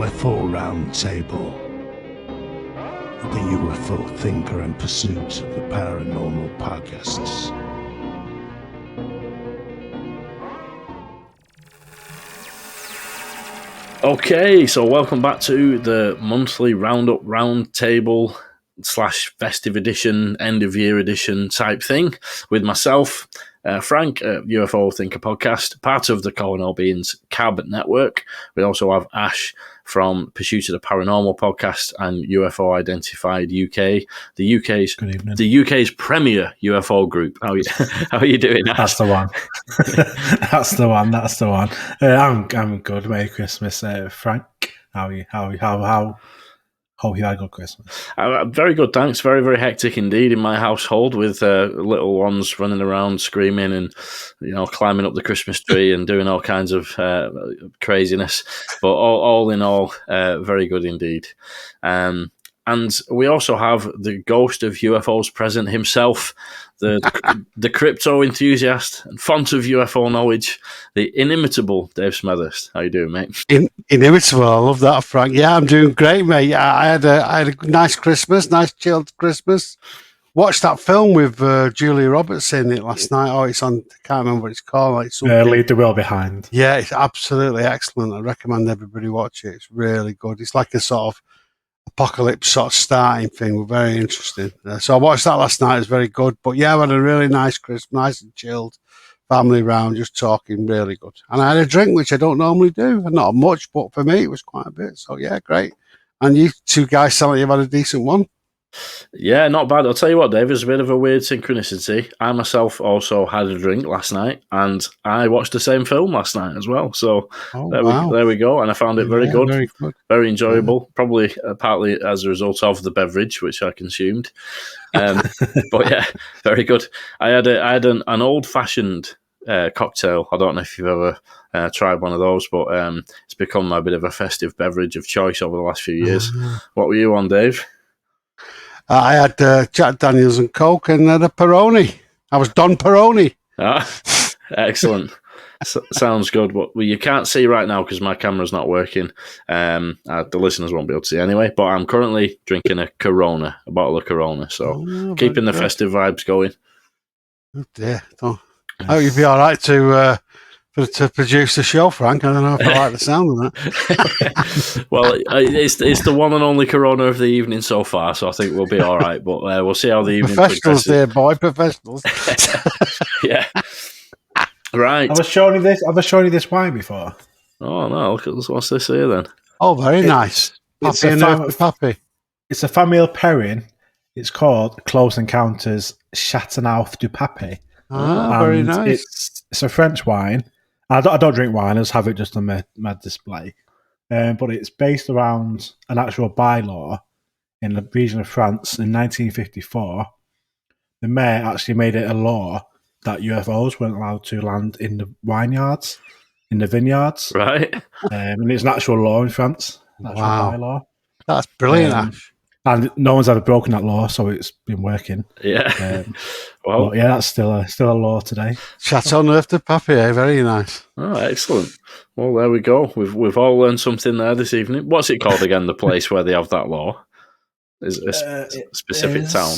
UFO Round Table, the UFO thinker and pursuit of the paranormal podcasts. Okay, so welcome back to the monthly Roundup Round Table / festive edition, end of year edition type thing with myself, Frank, UFO Thinker Podcast, part of the Calling All Beings Cab network. We also have Ash from Pursuit of the Paranormal Podcast and UFO Identified UK, the UK's premier UFO group. How are you doing, Ash? That's the one. That's the one. I'm good. Merry Christmas, Frank. How are you? Hope you had a good Christmas. Very good, thanks. Very, very hectic indeed in my household, with little ones running around screaming and climbing up the Christmas tree and doing all kinds of craziness. But all in all, very good indeed. And we also have the ghost of UFOs present himself, the crypto enthusiast and font of UFO knowledge, the inimitable Dave Smethurst. How you doing, mate? Inimitable. I love that, Frank. Yeah, I'm doing great, mate. I had a nice Christmas, nice chilled Christmas. Watched that film with Julia Roberts in it last night. Oh, it's on. I can't remember what it's called. Like Leave the World Behind. Yeah, it's absolutely excellent. I recommend everybody watch it. It's really good. It's like a sort of apocalypse sort of starting thing. Very interesting. So I watched that last night. It was very good. But yeah, I had a really nice Christmas, nice and chilled, family round, just talking, really good. And I had a drink, which I don't normally do. Not much, but for me, it was quite a bit. So yeah, great. And you two guys sound like you've had a decent one. Yeah, not bad. I'll tell you what, Dave, it's a bit of a weird synchronicity. I myself also had a drink last night, and I watched the same film last night as well. So there we go. And I found it very good, very enjoyable, probably partly as a result of the beverage, which I consumed. But yeah, very good. I had an old-fashioned cocktail. I don't know if you've ever tried one of those, but it's become a bit of a festive beverage of choice over the last few years. What were you on, Dave? I had Jack Daniels and Coke and a Peroni. I was Don Peroni. Excellent. Sounds good. Well, you can't see right now because my camera's not working. The listeners won't be able to see anyway, but I'm currently drinking a bottle of Corona. So keeping the festive vibes going. Oh dear. I hope you'd be all right to produce the show, Frank. I don't know if I like the sound of that. Well, it's the one and only Corona of the evening so far, so I think we'll be all right. But we'll see how the evening professionals there, boy, professionals. Yeah, right. Have I shown you this wine before? Oh no! Look at what's this here then? Oh, very nice. It's a famille pairing. It's called Close Encounters Chateauneuf du Pape. Very nice. It's a French wine. I don't drink wine. I just have it just on my display. But it's based around an actual bylaw in the region of France in 1954. The mayor actually made it a law that UFOs weren't allowed to land in the vineyards. Right. And it's an actual law in France. Wow. Bylaw. That's brilliant, Ash. And no one's ever broken that law, so it's been working. Yeah. Well, yeah, that's still a law today. Chateauneuf du Pape, very nice. Oh, excellent. Well, there we go. We've all learned something there this evening. What's it called again? The place where they have that law? Is it a specific town?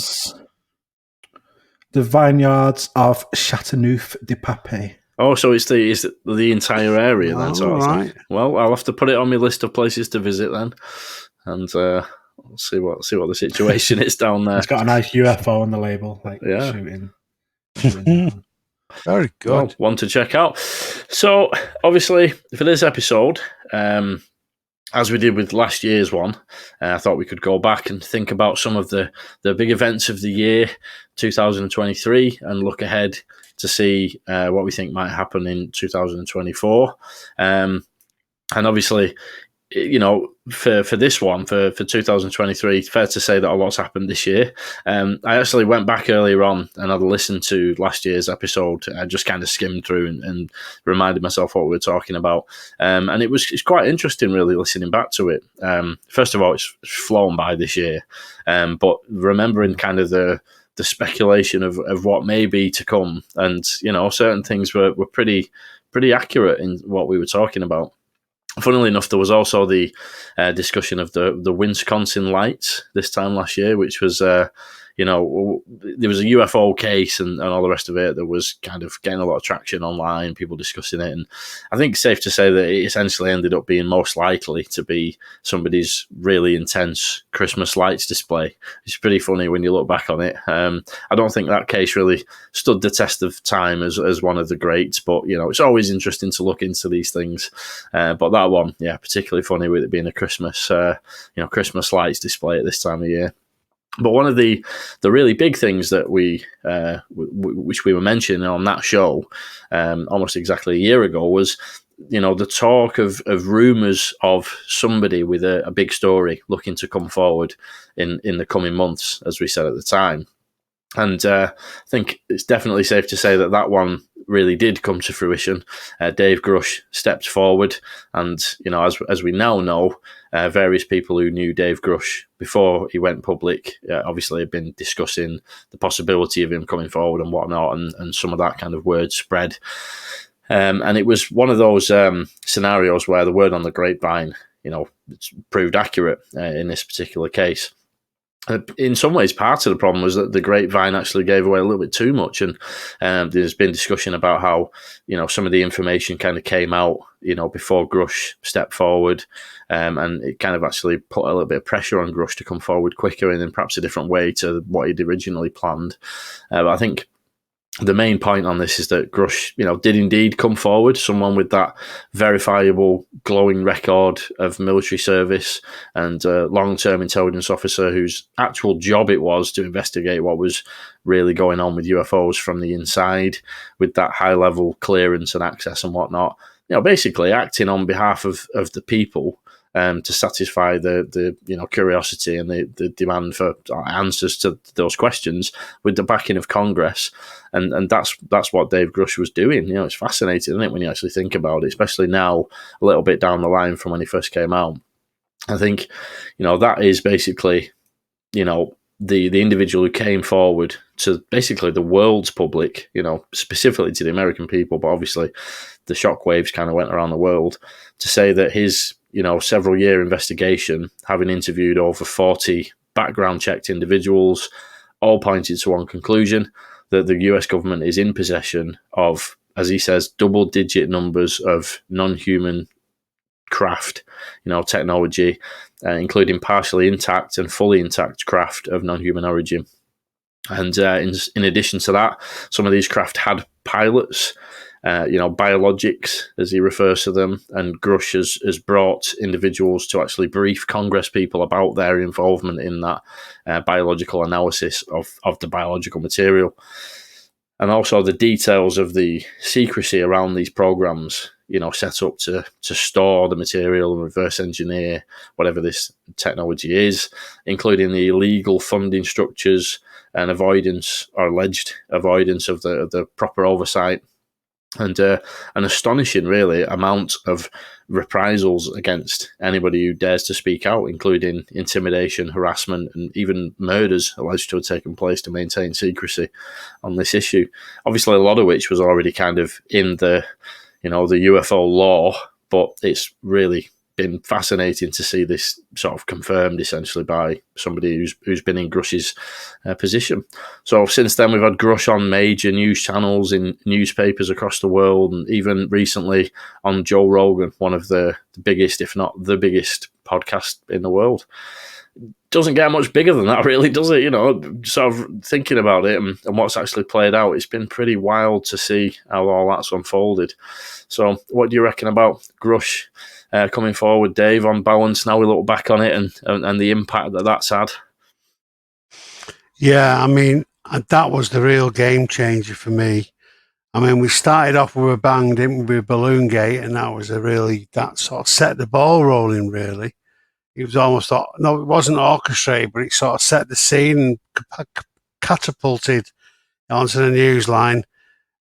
The vineyards of Chateauneuf du Pape. Oh, so it's the entire area then, sort of thing. Well, I'll have to put it on my list of places to visit then, and we'll see what the situation is down there. It's got a nice UFO on the label, shooting. Very good. Well, one to check out. So, obviously, for this episode, as we did with last year's one, I thought we could go back and think about some of the big events of the year 2023 and look ahead to see what we think might happen in 2024. And obviously, for this one, for 2023, fair to say that a lot's happened this year. I actually went back earlier on and had listened to last year's episode. I just kind of skimmed through and reminded myself what we were talking about. And it's quite interesting, really, listening back to it. First of all, it's flown by this year. But remembering kind of the speculation of what may be to come, and certain things were pretty accurate in what we were talking about. Funnily enough, there was also the discussion of the Wisconsin lights this time last year, which was, there was a UFO case and all the rest of it that was kind of getting a lot of traction online, people discussing it. And I think it's safe to say that it essentially ended up being most likely to be somebody's really intense Christmas lights display. It's pretty funny when you look back on it. I don't think that case really stood the test of time as one of the greats, but, it's always interesting to look into these things. But that one, yeah, particularly funny with it being a Christmas, Christmas lights display at this time of year. But one of the really big things that which we were mentioning on that show almost exactly a year ago was, the talk of rumours of somebody with a big story looking to come forward in the coming months, as we said at the time. And I think it's definitely safe to say that one really did come to fruition. Dave Grusch stepped forward, and as we now know, various people who knew Dave Grusch before he went public obviously have been discussing the possibility of him coming forward and whatnot, and some of that kind of word spread. And it was one of those scenarios where the word on the grapevine, proved accurate in this particular case. In some ways, part of the problem was that the grapevine actually gave away a little bit too much, and there's been discussion about how some of the information kind of came out before Grusch stepped forward, and it kind of actually put a little bit of pressure on Grusch to come forward quicker and in perhaps a different way to what he'd originally planned. But I think the main point on this is that Grusch, did indeed come forward, someone with that verifiable, glowing record of military service and a long-term intelligence officer whose actual job it was to investigate what was really going on with UFOs from the inside, with that high-level clearance and access and whatnot. Basically acting on behalf of the people to satisfy the curiosity and the demand for answers to those questions with the backing of Congress. And that's what Dave Grusch was doing. It's fascinating, isn't it, when you actually think about it, especially now, a little bit down the line from when he first came out. I think, that is basically, the individual who came forward to basically the world's public, specifically to the American people, but obviously the shockwaves kind of went around the world, to say that his, several year investigation, having interviewed over 40 background checked individuals, all pointed to one conclusion, that the US government is in possession of, as he says, double digit numbers of non-human craft, technology, including partially intact and fully intact craft of non-human origin. And in addition to that, some of these craft had pilots, biologics, as he refers to them, and Grusch has brought individuals to actually brief Congress people about their involvement in that biological analysis of the biological material. And also the details of the secrecy around these programs, set up to store the material and reverse engineer whatever this technology is, including the illegal funding structures and avoidance or alleged avoidance of the proper oversight. And an astonishing, really, amount of reprisals against anybody who dares to speak out, including intimidation, harassment, and even murders alleged to have taken place to maintain secrecy on this issue. Obviously, a lot of which was already kind of in the UFO law, but it's really been fascinating to see this sort of confirmed essentially by somebody who's been in Grusch's position. So since then, we've had Grusch on major news channels in newspapers across the world, and even recently on Joe Rogan, one of the biggest, if not the biggest podcast in the world. Doesn't get much bigger than that, really, does it? Sort of thinking about it and what's actually played out, it's been pretty wild to see how all that's unfolded. So what do you reckon about Grusch coming forward, Dave, on balance, now we look back on it and the impact that's had? Yeah, I mean, that was the real game changer for me. I mean, we started off with a bang, didn't we, with Balloon Gate, and that sort of set the ball rolling, really. It was almost, no, it wasn't orchestrated, but it sort of set the scene and catapulted onto the news line.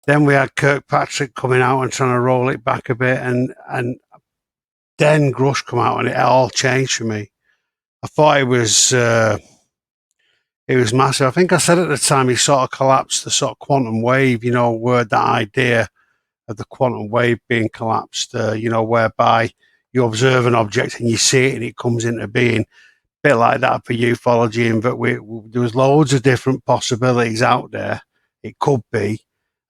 Then we had Kirkpatrick coming out and trying to roll it back a bit, and then Grusch come out, and it all changed for me. I thought it was massive. I think I said at the time he sort of collapsed the sort of quantum wave, that idea of the quantum wave being collapsed, whereby you observe an object and you see it and it comes into being. Bit like that for ufology, and but there was loads of different possibilities out there. It could be,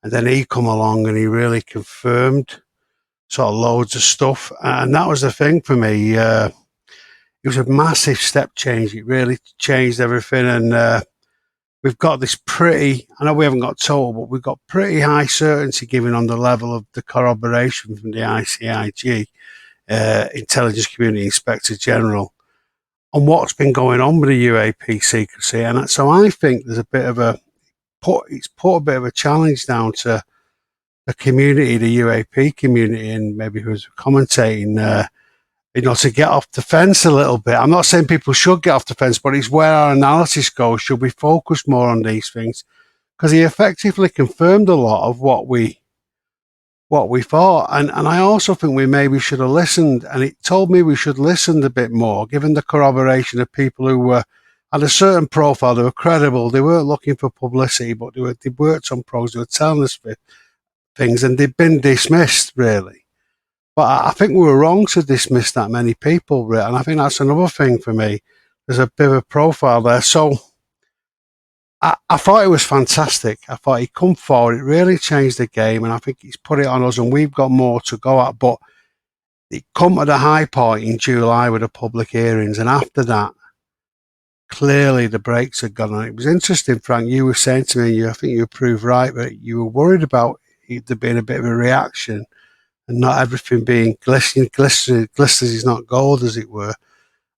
and then he come along and he really confirmed sort of loads of stuff, and that was the thing for me. It was a massive step change. It really changed everything, and we've got this pretty. I know we haven't got total, but we've got pretty high certainty given on the level of the corroboration from the ICIG, Intelligence Community Inspector General, on what's been going on with the UAP secrecy. And so I think there's a bit of it's put a bit of a challenge down to the community, the UAP community, and maybe who's commentating, to get off the fence a little bit. I'm not saying people should get off the fence, but it's where our analysis goes. Should we focus more on these things? Because he effectively confirmed a lot of what we thought. And I also think we maybe should have listened, and it told me we should listen a bit more, given the corroboration of people who had a certain profile, they were credible, they weren't looking for publicity, but they worked on programs, they were telling us things, and they'd been dismissed, really. But I think we were wrong to dismiss that many people, really, and I think that's another thing for me. There's a bit of a profile there. So I thought it was fantastic. I thought he'd come forward. It really changed the game, and I think he's put it on us, and we've got more to go at. But it come at a high point in July with the public hearings, and after that, clearly the brakes had gone on. It was interesting, Frank, you were saying to me, I think you were proved right, but you were worried about there being a bit of a reaction and not everything being glistening is not gold, as it were.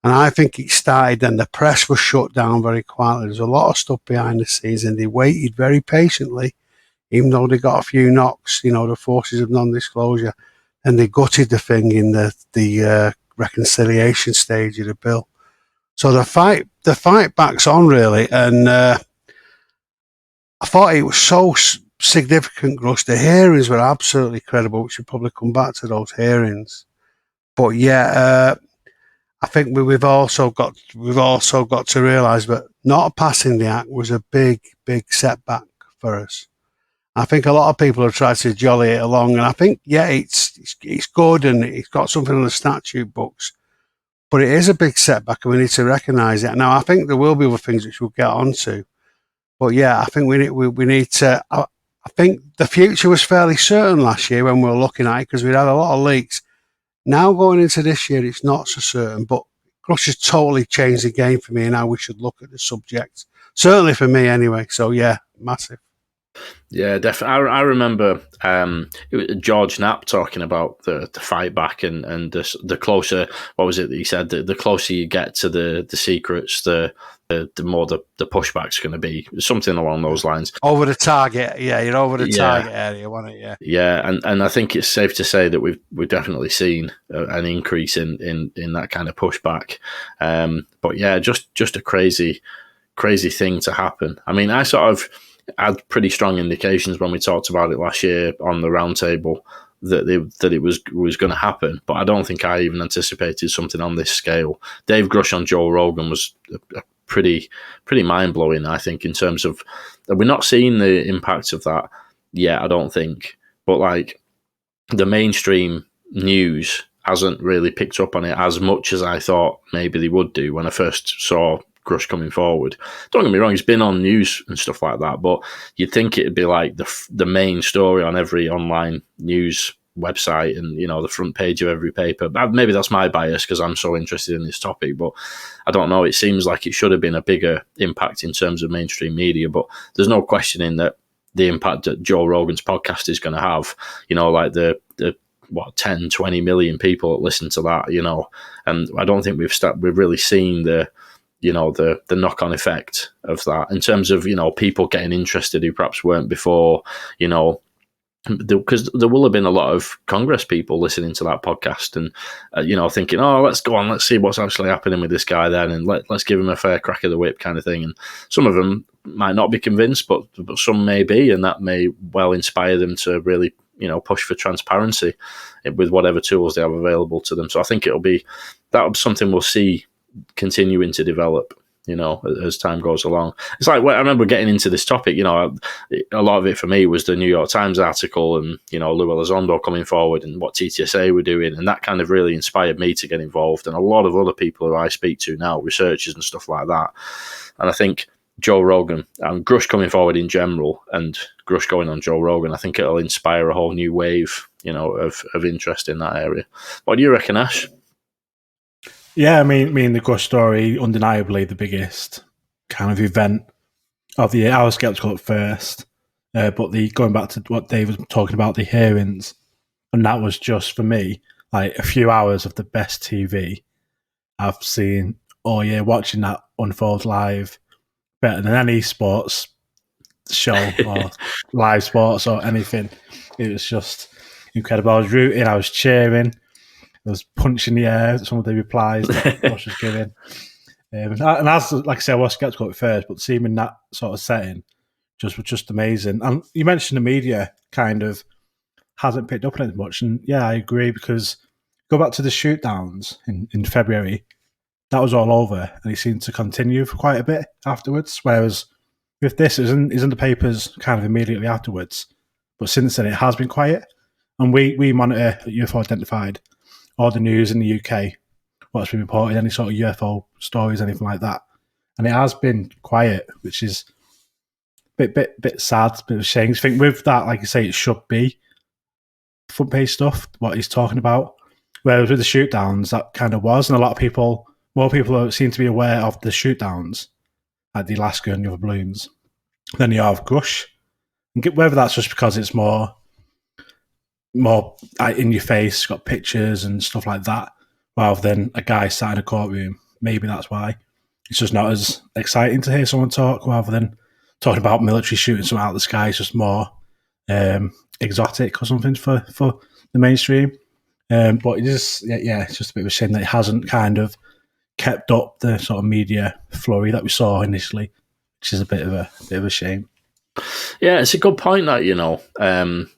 And I think it started, and the press was shut down very quietly. There's a lot of stuff behind the scenes, and they waited very patiently, even though they got a few knocks, the forces of non-disclosure, and they gutted the thing in the reconciliation stage of the bill. So the fight backs on, really, and I thought it was so significant, Grusch. The hearings were absolutely credible. We should probably come back to those hearings, but yeah. I think we've also got to realise that not passing the act was a big setback for us. I think a lot of people have tried to jolly it along, and I think it's good and it's got something on the statute books, but it is a big setback, and we need to recognise it. Now I think there will be other things which we'll get onto, but yeah, I think we need to. I think the future was fairly certain last year when we were looking at it, because we'd had a lot of leaks. Now going into this year, it's not so certain, but Grusch has totally changed the game for me and how we should look at the subject. Certainly for me anyway. So yeah, massive. Yeah, definitely. I remember it was George Knapp talking about the fight back and the closer, what was it that he said, the closer you get to the secrets, the more the pushback's going to be, something along those lines. Over the target, yeah, you're over the target area, wasn't it? Yeah, yeah, and I think it's safe to say that we've definitely seen an increase in that kind of pushback. But yeah, just a crazy thing to happen. I mean, I sort of had pretty strong indications when we talked about it last year on the roundtable that it was going to happen, but I don't think I even anticipated something on this scale. Dave Grusch on Joe Rogan was a pretty mind blowing, I think, in terms of we're not seeing the impact of that yet, I don't think, but like the mainstream news hasn't really picked up on it as much as I thought maybe they would do when I first saw Grusch coming forward. Don't get me wrong, he's been on news and stuff like that, but you'd think it'd be like the main story on every online news website and the front page of every paper. Maybe that's my bias because I'm so interested in this topic, but I don't know, it seems like it should have been a bigger impact in terms of mainstream media, but there's no questioning that the impact that Joe Rogan's podcast is going to have, like the 10, 20 million people that listen to that, and I don't think we've really seen the knock-on effect of that in terms of, people getting interested who perhaps weren't before, because there will have been a lot of Congress people listening to that podcast and, thinking, oh, let's go on, let's see what's actually happening with this guy then, and let's give him a fair crack of the whip kind of thing. And some of them might not be convinced, but some may be, and that may well inspire them to really, push for transparency with whatever tools they have available to them. So I think that will be something we'll see continuing to develop. as time goes along. It's like, I remember getting into this topic, a lot of it for me was the New York Times article and, Lou Elizondo coming forward and what TTSA were doing. And that kind of really inspired me to get involved. And a lot of other people who I speak to now, researchers and stuff like that. And I think Joe Rogan and Grusch coming forward in general and Grusch going on Joe Rogan, I think it'll inspire a whole new wave, of interest in that area. What do you reckon, Ash? Yeah, I mean the Grusch story, undeniably the biggest kind of event of the year. I was skeptical at first, but going back to what Dave was talking about, the hearings, and that was just for me like a few hours of the best TV I've seen all year. Watching that unfold live, better than any sports show or live sports or anything. It was just incredible. I was rooting, I was cheering. I was punching the air at some of the replies that Grusch was giving. And as, like I said, I was skeptical at first, but seeing him in that sort of setting was just amazing. And you mentioned the media kind of hasn't picked up on it much. And yeah, I agree, because go back to the shoot downs in February, that was all over, and it seemed to continue for quite a bit afterwards. Whereas with this, it was in the papers kind of immediately afterwards. But since then, it has been quiet. And we monitor UFO Identified, all the news in the UK, what's been reported, any sort of UFO stories, anything like that. And it has been quiet, which is a bit sad, a bit of a shame. I think with that, like you say, it should be front page stuff, what he's talking about. Whereas with the shoot downs, that kind of was, and a lot of more people seem to be aware of the shoot downs at the Alaska and the other balloons than they are of Grusch. And whether that's just because it's more in your face, got pictures and stuff like that, rather than a guy sat in a courtroom. Maybe that's why it's just not as exciting to hear someone talk, rather than talking about military shooting something out of the sky. It's just more exotic or something for the mainstream. But it's just a bit of a shame that it hasn't kind of kept up the sort of media flurry that we saw initially, which is a bit of a shame. Yeah, it's a good point that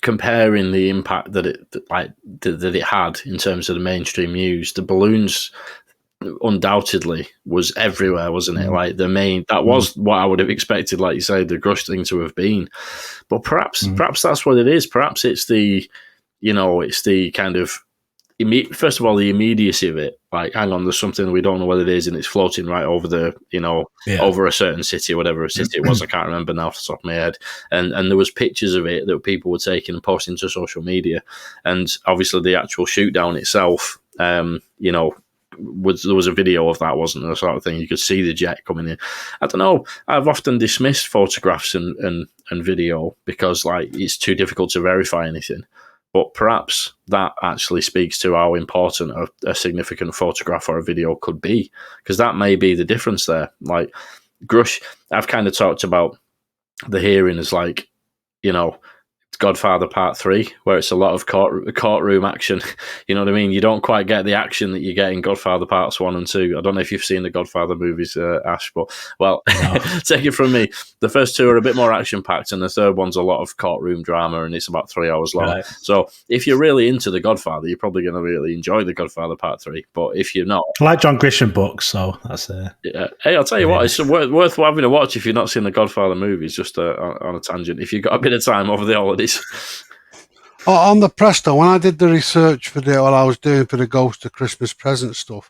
comparing the impact that it had in terms of the mainstream news. The balloons undoubtedly was everywhere, wasn't it? Like that was what I would have expected, like you say, the Grusch thing to have been. But perhaps that's what it is. Perhaps it's the kind of first of all, the immediacy of it. Like, hang on, there's something we don't know what it is, and it's floating right over over a certain city, whatever city it was. I can't remember now off the top of my head. And there was pictures of it that people were taking and posting to social media. And obviously the actual shoot down itself, there was a video of that, wasn't there? Sort of thing. You could see the jet coming in. I don't know. I've often dismissed photographs and video because it's too difficult to verify anything. But perhaps that actually speaks to how important a significant photograph or a video could be, because that may be the difference there. Like Grusch, I've kind of talked about the hearing as Godfather Part 3, where it's a lot of courtroom action. You know what I mean? You don't quite get the action that you get in Godfather Parts 1 and 2. I don't know if you've seen the Godfather movies, Ash, but, well, no. Take it from me. The first two are a bit more action-packed, and the third one's a lot of courtroom drama, and it's about 3 hours long. Right. So if you're really into the Godfather, you're probably going to really enjoy the Godfather Part 3. But if you're not... I like John Grisham books, so that's... Yeah. Hey, I'll tell you what, it's worth having a watch if you've not seen the Godfather movies, just on a tangent. If you've got a bit of time over the holidays. On the Presto, when I did the research for I was doing for the Ghost of Christmas Present stuff,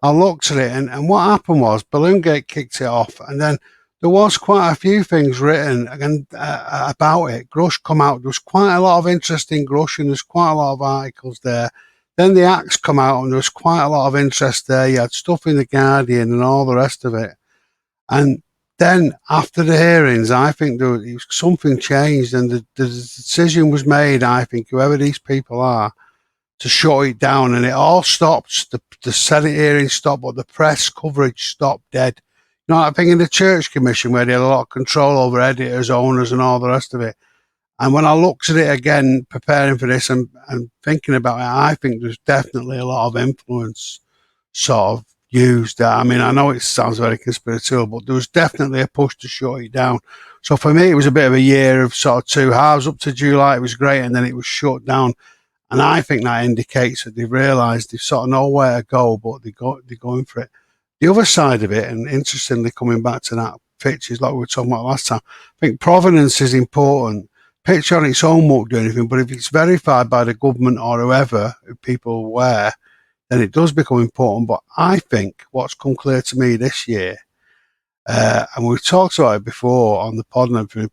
I looked at it, and what happened was Balloongate kicked it off, and then there was quite a few things written about it. Grusch come out. There was quite a lot of interest in Grusch, and there's quite a lot of articles there. Then the Axe come out, and there was quite a lot of interest there. You had stuff in the Guardian and all the rest of it, and then after the hearings, I think something changed, and the decision was made, I think, whoever these people are, to shut it down, and it all stopped. The Senate hearing stopped, but the press coverage stopped dead. I think in the Church Commission, where they had a lot of control over editors, owners, and all the rest of it. And when I looked at it again, preparing for this and thinking about it, I think there's definitely a lot of influence sort of used. I mean, I know it sounds very conspiratorial, but there was definitely a push to shut it down. So for me, it was a bit of a year of sort of two halves. Up to July, it was great, and then it was shut down. And I think that indicates that they've realised they sort of know where to go, but they're going for it. The other side of it, and interestingly, coming back to that pictures like we were talking about last time, I think provenance is important. Picture on its own won't do anything, but if it's verified by the government or whoever, who people are aware, then it does become important. But I think what's come clear to me this year, and we've talked about it before on the pod and everything,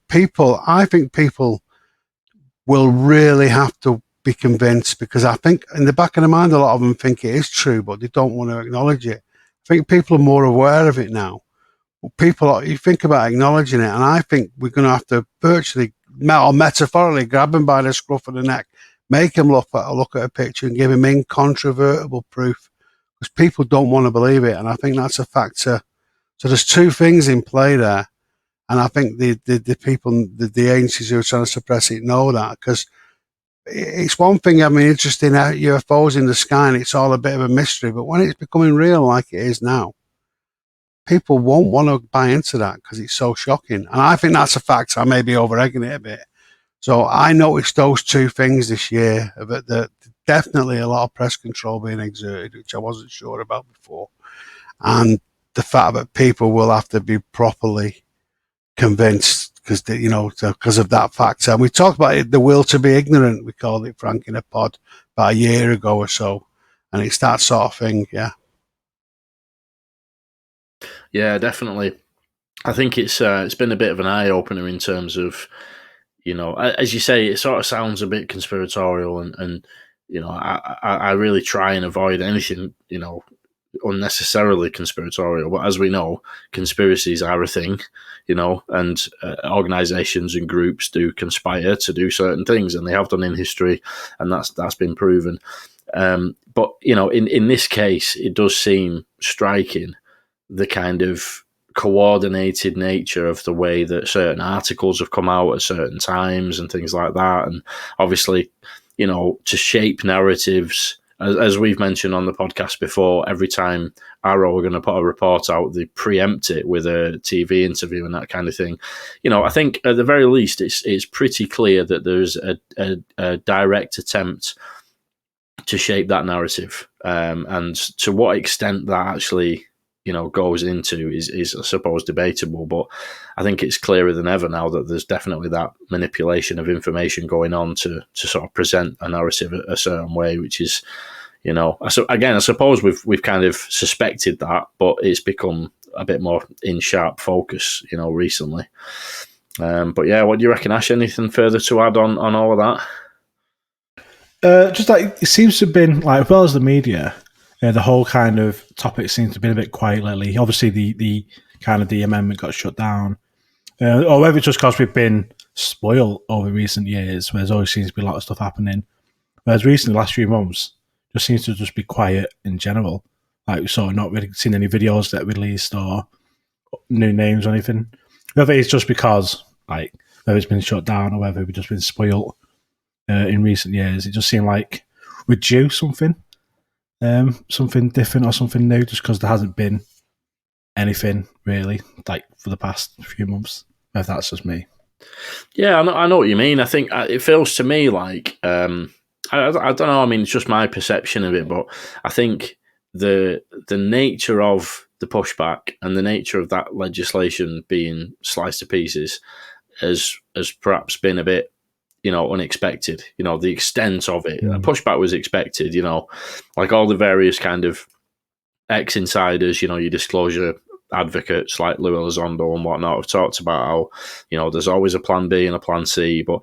I think people will really have to be convinced, because I think in the back of their mind, a lot of them think it is true, but they don't want to acknowledge it. I think people are more aware of it now. You think about acknowledging it, and I think we're going to have to virtually, or metaphorically, grab them by the scruff of the neck, make them look at a picture and give them incontrovertible proof, because people don't want to believe it, and I think that's a factor. So there's two things in play there, and I think the people, the agencies who are trying to suppress it know that, because it's one thing having interest in UFOs in the sky and it's all a bit of a mystery, but when it's becoming real like it is now, people won't want to buy into that because it's so shocking. And I think that's a fact. I may be over-egging it a bit. So I noticed those two things this year, that definitely a lot of press control being exerted, which I wasn't sure about before. And the fact that people will have to be properly convinced because of that factor. And we talked about it, the will to be ignorant, we called it, Frank, in a pod about a year ago or so. And it's that sort of thing, yeah. Yeah, definitely. I think it's been a bit of an eye opener in terms of, as you say, it sort of sounds a bit conspiratorial, and I really try and avoid anything unnecessarily conspiratorial. But as we know, conspiracies are a thing, and organisations and groups do conspire to do certain things, and they have done in history, and that's been proven. But in this case, it does seem striking, the kind of coordinated nature of the way that certain articles have come out at certain times and things like that. And obviously, to shape narratives, as we've mentioned on the podcast before, every time Arrow are going to put a report out, they preempt it with a TV interview and that kind of thing. I think at the very least, it's pretty clear that there's a direct attempt to shape that narrative. And to what extent that actually goes into is I suppose debatable, but I think it's clearer than ever now that there's definitely that manipulation of information going on to sort of present a narrative a certain way, which is, I suppose we've kind of suspected that, but it's become a bit more in sharp focus, recently. But yeah, what do you reckon, Ash? Anything further to add on all of that? Just like it seems to have been, like, as well as the media, the whole kind of topic seems to have been a bit quiet lately. Obviously, the kind of the amendment got shut down. Or whether it's just because we've been spoiled over recent years, where there always seems to be a lot of stuff happening. Whereas recently, the last few months, just seems to just be quiet in general. Like, we've sort of not really seen any videos that released or new names or anything. Whether it's just because, like, whether it's been shut down or whether we've just been spoiled in recent years, it just seemed like we're due something. Something different or something new, just because there hasn't been anything really, like, for the past few months. If that's just me. Yeah, I know what you mean. I think it feels to me like I don't know. I mean, it's just my perception of it, but I think the nature of the pushback and the nature of that legislation being sliced to pieces has perhaps been a bit, unexpected. The extent of it. A pushback was expected. Like all the various kind of ex-insiders, your disclosure advocates like Lou Elizondo and whatnot have talked about how, there's always a plan B and a plan C. But,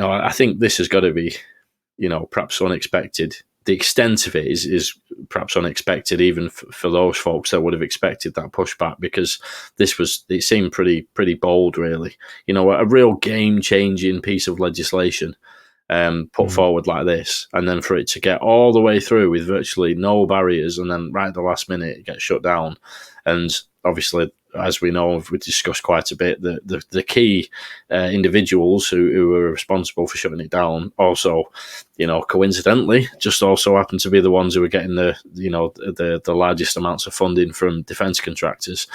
I think this has got to be, perhaps unexpected. The extent of it is perhaps unexpected, even for those folks that would have expected that pushback, because it seemed pretty bold, really. A real game-changing piece of legislation put forward like this, and then for it to get all the way through with virtually no barriers, and then right at the last minute it gets shut down. And obviously, as we know, we've discussed quite a bit, the key individuals who were responsible for shutting it down also, coincidentally, just also happened to be the ones who were getting the largest amounts of funding from defence contractors.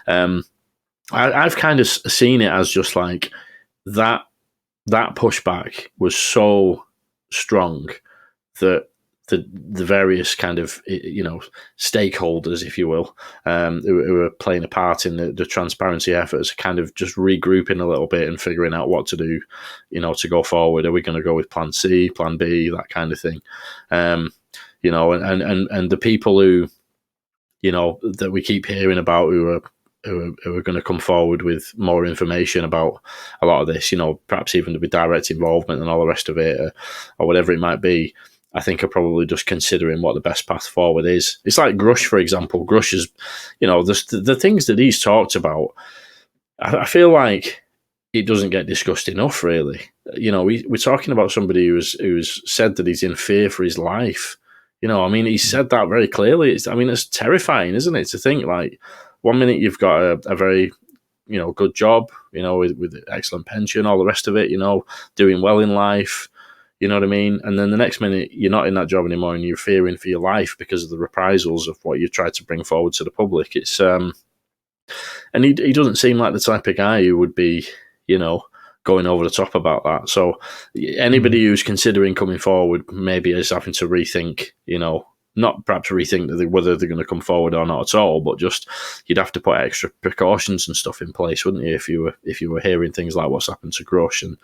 I've kind of seen it as just like that pushback was so strong that the various kind of stakeholders, if you will, who are playing a part in the transparency efforts, kind of just regrouping a little bit and figuring out what to do, to go forward. Are we going to go with Plan C, Plan B, that kind of thing? And the people who that we keep hearing about who are going to come forward with more information about a lot of this, perhaps even with direct involvement and all the rest of it, or whatever it might be, I think are probably just considering what the best path forward is. It's like Grusch, for example. Grusch is, the things that he's talked about, I feel like it doesn't get discussed enough, really. We're talking about somebody who's said that he's in fear for his life. He said that very clearly. It's terrifying, isn't it, to think, like, one minute you've got a very, good job, with excellent pension, all the rest of it, doing well in life, you know what I mean? And then the next minute you're not in that job anymore and you're fearing for your life because of the reprisals of what you tried to bring forward to the public. It's and he doesn't seem like the type of guy who would be, going over the top about that. So anybody who's considering coming forward maybe is having to rethink, not perhaps rethink whether they're going to come forward or not at all, but just you'd have to put extra precautions and stuff in place, wouldn't you, if you were hearing things like what's happened to Grusch? And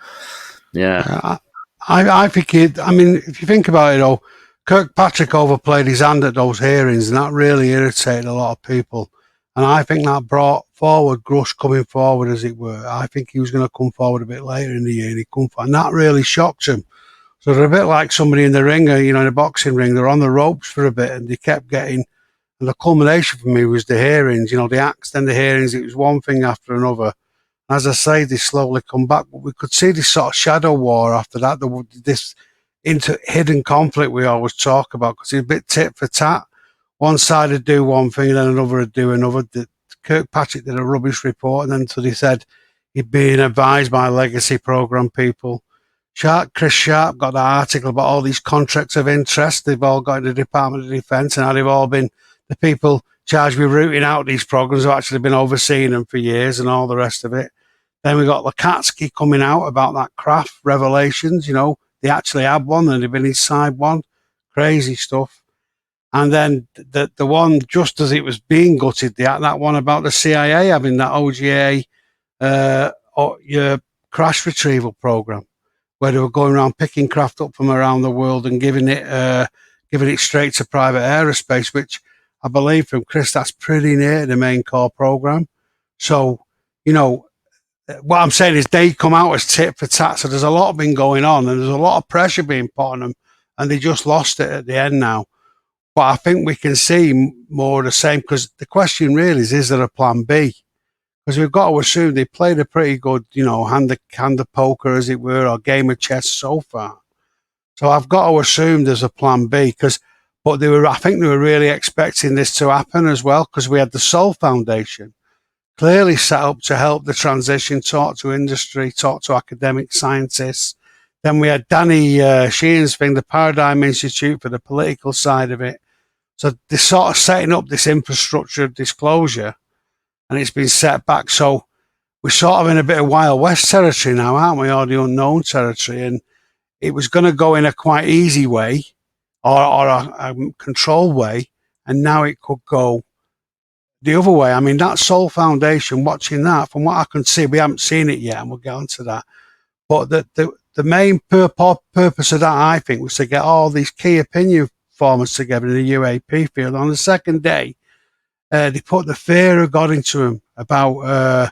I think if you think about it, Kirkpatrick overplayed his hand at those hearings, and that really irritated a lot of people. And I think that brought forward Grusch coming forward, as it were. I think he was going to come forward a bit later in the year, and that really shocked him. So they're a bit like somebody in the ring, in a boxing ring. They're on the ropes for a bit, and they kept getting. And the culmination for me was the hearings. The acts, then the hearings. It was one thing after another. As I say, they slowly come back, but we could see this sort of shadow war after that. This hidden conflict we always talk about, because it's a bit tit for tat. One side would do one thing, and then another would do another. Kirkpatrick did a rubbish report, and then so they said he'd been advised by legacy program people. Chris Sharp got that article about all these contracts of interest. They've all got in the Department of Defence, and how they've all been the people charged with rooting out these programs have actually been overseeing them for years, and all the rest of it. Then we got Lukatsky coming out about that craft revelations. They actually had one, and they've been inside one. Crazy stuff. And then the one, just as it was being gutted, that one about the CIA having that OGA your crash retrieval program, where they were going around picking craft up from around the world and giving it straight to private aerospace, which I believe from Chris, that's pretty near the main core program. So, what I'm saying is they come out as tit for tat. So there's a lot been going on, and there's a lot of pressure being put on them, and they just lost it at the end now. But I think we can see more of the same, because the question really is there a plan B? Because we've got to assume they played a pretty good, hand of poker, as it were, or game of chess so far. So I've got to assume there's a plan B, but I think they were really expecting this to happen as well, because we had the Soul Foundation clearly set up to help the transition, talk to industry, talk to academic scientists. Then we had Danny Sheehan's thing, the Paradigm Institute, for the political side of it. So they're sort of setting up this infrastructure of disclosure, and it's been set back. So we're sort of in a bit of Wild West territory now, aren't we, or the unknown territory? And it was going to go in a quite easy way, or a controlled way, and now it could go the other way. That Soul Foundation, watching that, from what I can see, we haven't seen it yet, and we'll get onto that. But the main purpose of that, I think, was to get all these key opinion formers together in the UAP field. On the second day, they put the fear of God into them about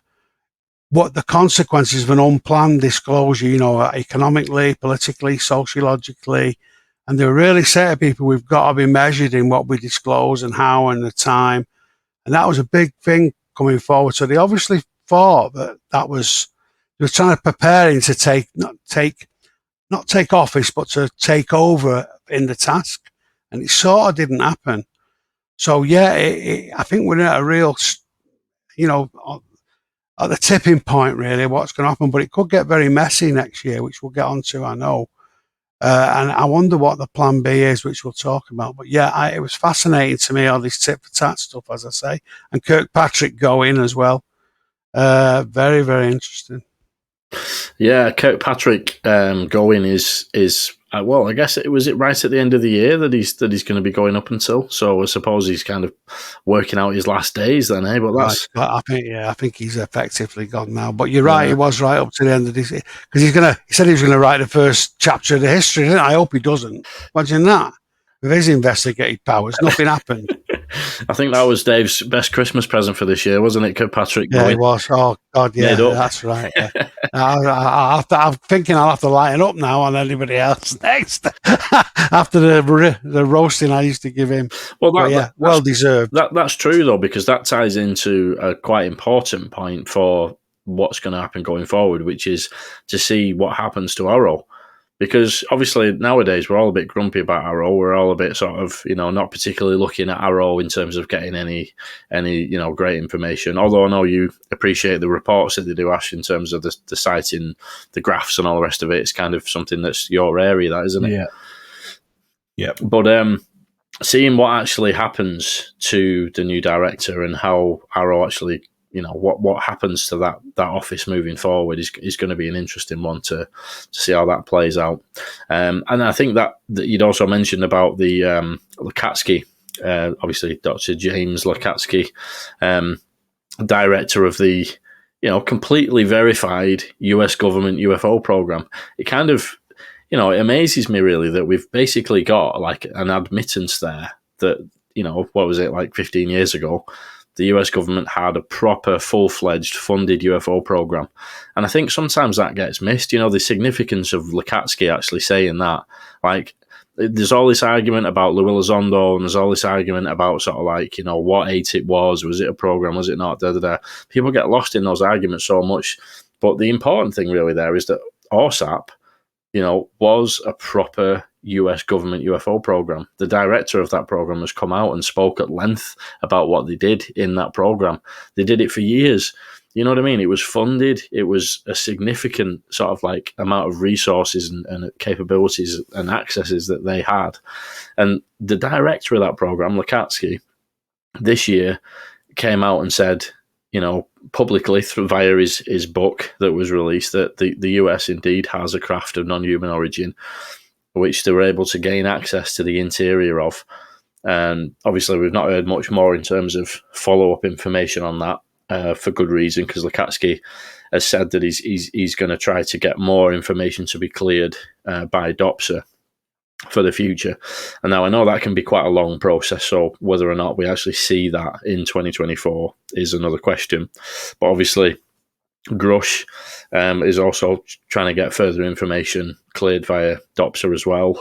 what the consequences of an unplanned disclosure, economically, politically, sociologically. And they were really saying to people, we've got to be measured in what we disclose and how and the time. And that was a big thing coming forward. So they obviously thought they were trying to prepare him to not take office, but to take over in the task. And it sort of didn't happen. So I think we're at a real, at the tipping point, really, what's going to happen. But it could get very messy next year, which we'll get onto, I know. And I wonder what the plan B is, which we'll talk about. But it was fascinating to me, all this tit for tat stuff, as I say, and Kirkpatrick going as well. Very, very interesting. Yeah, Kirkpatrick going is well, I guess it was right at the end of the year that he's going to be going up until. So I suppose he's kind of working out his last days then, eh? But that's I think he's effectively gone now. But you're right, he was right up to the end of this because he said he was going to write the first chapter of the history. Didn't I hope he doesn't. Imagine that. With his investigative powers, nothing happened. I think that was Dave's best Christmas present for this year, wasn't it, Kirkpatrick? Yeah, it was. Oh God, yeah, that's right. Yeah. I'm thinking I'll have to lighten up now on anybody else next after the roasting I used to give him. Well, well deserved. That's true though, because that ties into a quite important point for what's going to happen going forward, which is to see what happens to Arrow. Because obviously nowadays we're all a bit grumpy about Arrow. We're all a bit sort of, not particularly looking at Arrow in terms of getting any great information. Although I know you appreciate the reports that they do, Ash, in terms of the sighting, the graphs and all the rest of it. It's kind of something that's your area, that, isn't it? Yeah. Yeah. But seeing what actually happens to the new director and how Arrow actually, what happens to that office moving forward is going to be an interesting one to see how that plays out. And I think that you'd also mentioned about the Lakatsky, obviously Dr. James Lakatsky, director of the completely verified US government UFO program. It kind of it amazes me really that we've basically got like an admittance there that what was it, like 15 years ago, the US government had a proper, full-fledged, funded UFO program. And I think sometimes that gets missed. The significance of Lakatsky actually saying that. Like, there's all this argument about Louis Elizondo, and there's all this argument about sort of like, what 8 it was it a program, was it not, da-da-da. People get lost in those arguments so much. But the important thing really there is that OSAP, was a proper US government UFO program. The director of that program has come out and spoke at length about what they did in that program. They did it for years. You know what I mean? It was funded. It was a significant sort of like amount of resources and capabilities and accesses that they had. And the director of that program, Lakatsky, this year came out and said, publicly via his book that was released, that the US indeed has a craft of non-human origin, which they were able to gain access to the interior of. And obviously we've not heard much more in terms of follow-up information on that, for good reason, because Lakatsky has said that he's going to try to get more information to be cleared by DOPSA for the future. And now I know that can be quite a long process, so whether or not we actually see that in 2024 is another question. But obviously Grusch is also trying to get further information cleared via DOPSA as well.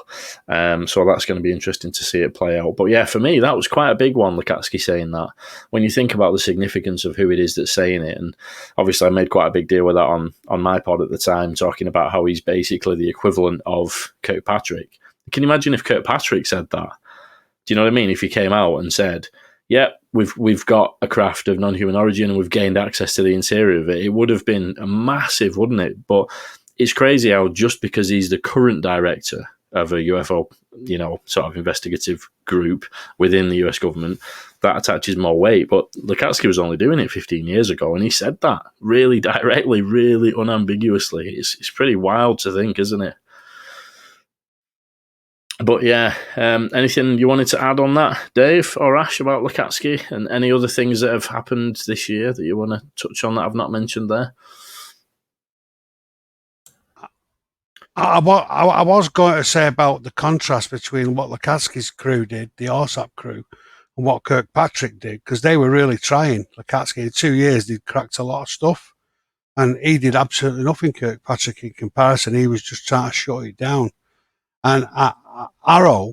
So that's going to be interesting to see it play out. But yeah, for me, that was quite a big one, Lakatsky saying that. When you think about the significance of who it is that's saying it, and obviously I made quite a big deal with that on my pod at the time, talking about how he's basically the equivalent of Kirkpatrick. Can you imagine if Kirkpatrick said that? Do you know what I mean? If he came out and said, yeah, we've got a craft of non-human origin and we've gained access to the interior of it, it would have been a massive, wouldn't it? But it's crazy how just because he's the current director of a UFO, sort of investigative group within the US government, that attaches more weight. But Lakatsky was only doing it 15 years ago, and he said that really directly, really unambiguously. It's pretty wild to think, isn't it? But yeah, anything you wanted to add on that, Dave or Ash, about Lakatsky, and any other things that have happened this year that you want to touch on that I've not mentioned there? I was going to say about the contrast between what Lakatsky's crew did, the OSAP crew, and what Kirkpatrick did, because they were really trying. Lakatsky, in 2 years, they'd cracked a lot of stuff, and he did absolutely nothing, Kirkpatrick, in comparison. He was just trying to shut it down. And Arrow,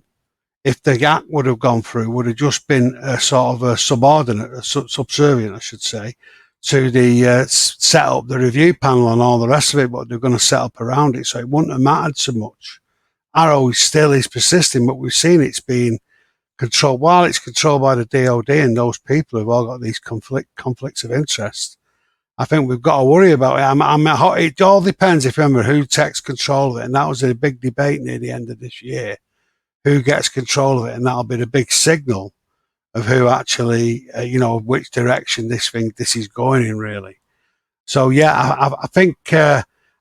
if the act would have gone through, would have just been a sort of a subordinate, subservient, I should say, to the set up the review panel and all the rest of it, but they're going to set up around it, so it wouldn't have mattered so much. Arrow still is persisting, but we've seen it's being controlled. While it's controlled by the DOD and those people who've all got these conflicts of interest, I think we've got to worry about it. It all depends, if you remember, who takes control of it. And that was a big debate near the end of this year. Who gets control of it? And that'll be the big signal of who actually, which direction this is going in, really. So, yeah, I think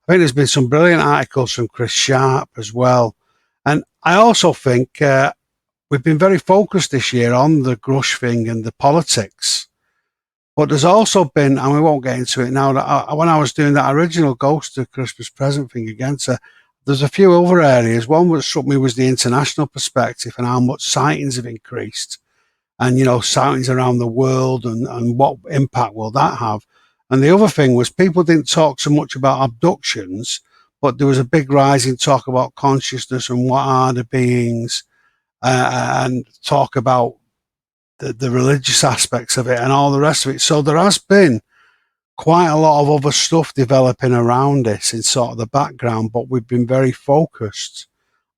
I think there's been some brilliant articles from Chris Sharp as well. And I also think we've been very focused this year on the Grusch thing and the politics. But there's also been, and we won't get into it now, that when I was doing that original Ghost to Christmas Present thing again, there's a few other areas. One that struck me was the international perspective and how much sightings have increased. And, sightings around the world and what impact will that have? And the other thing was people didn't talk so much about abductions, but there was a big rise in talk about consciousness and what are the beings, and talk about the religious aspects of it and all the rest of it. So there has been quite a lot of other stuff developing around this in sort of the background, but we've been very focused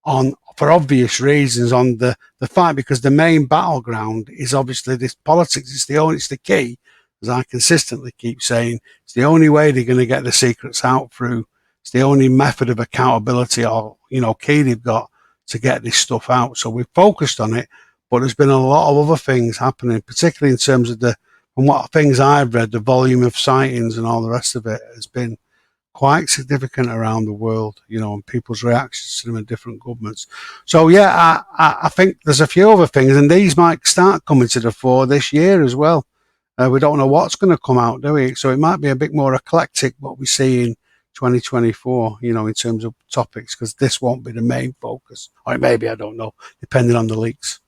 on, for obvious reasons, on the fight, because the main battleground is obviously this politics. It's the key, as I consistently keep saying. It's the only way they're going to get the secrets out through. It's the only method of accountability or, key they've got to get this stuff out. So we've focused on it, but there's been a lot of other things happening, particularly in terms of from what things I've read, the volume of sightings and all the rest of it has been quite significant around the world, and people's reactions to them in different governments. So yeah, I think there's a few other things, and these might start coming to the fore this year as well. We don't know what's going to come out, do we? So it might be a bit more eclectic what we see in 2024, in terms of topics, because this won't be the main focus, or it may be, I don't know, depending on the leaks.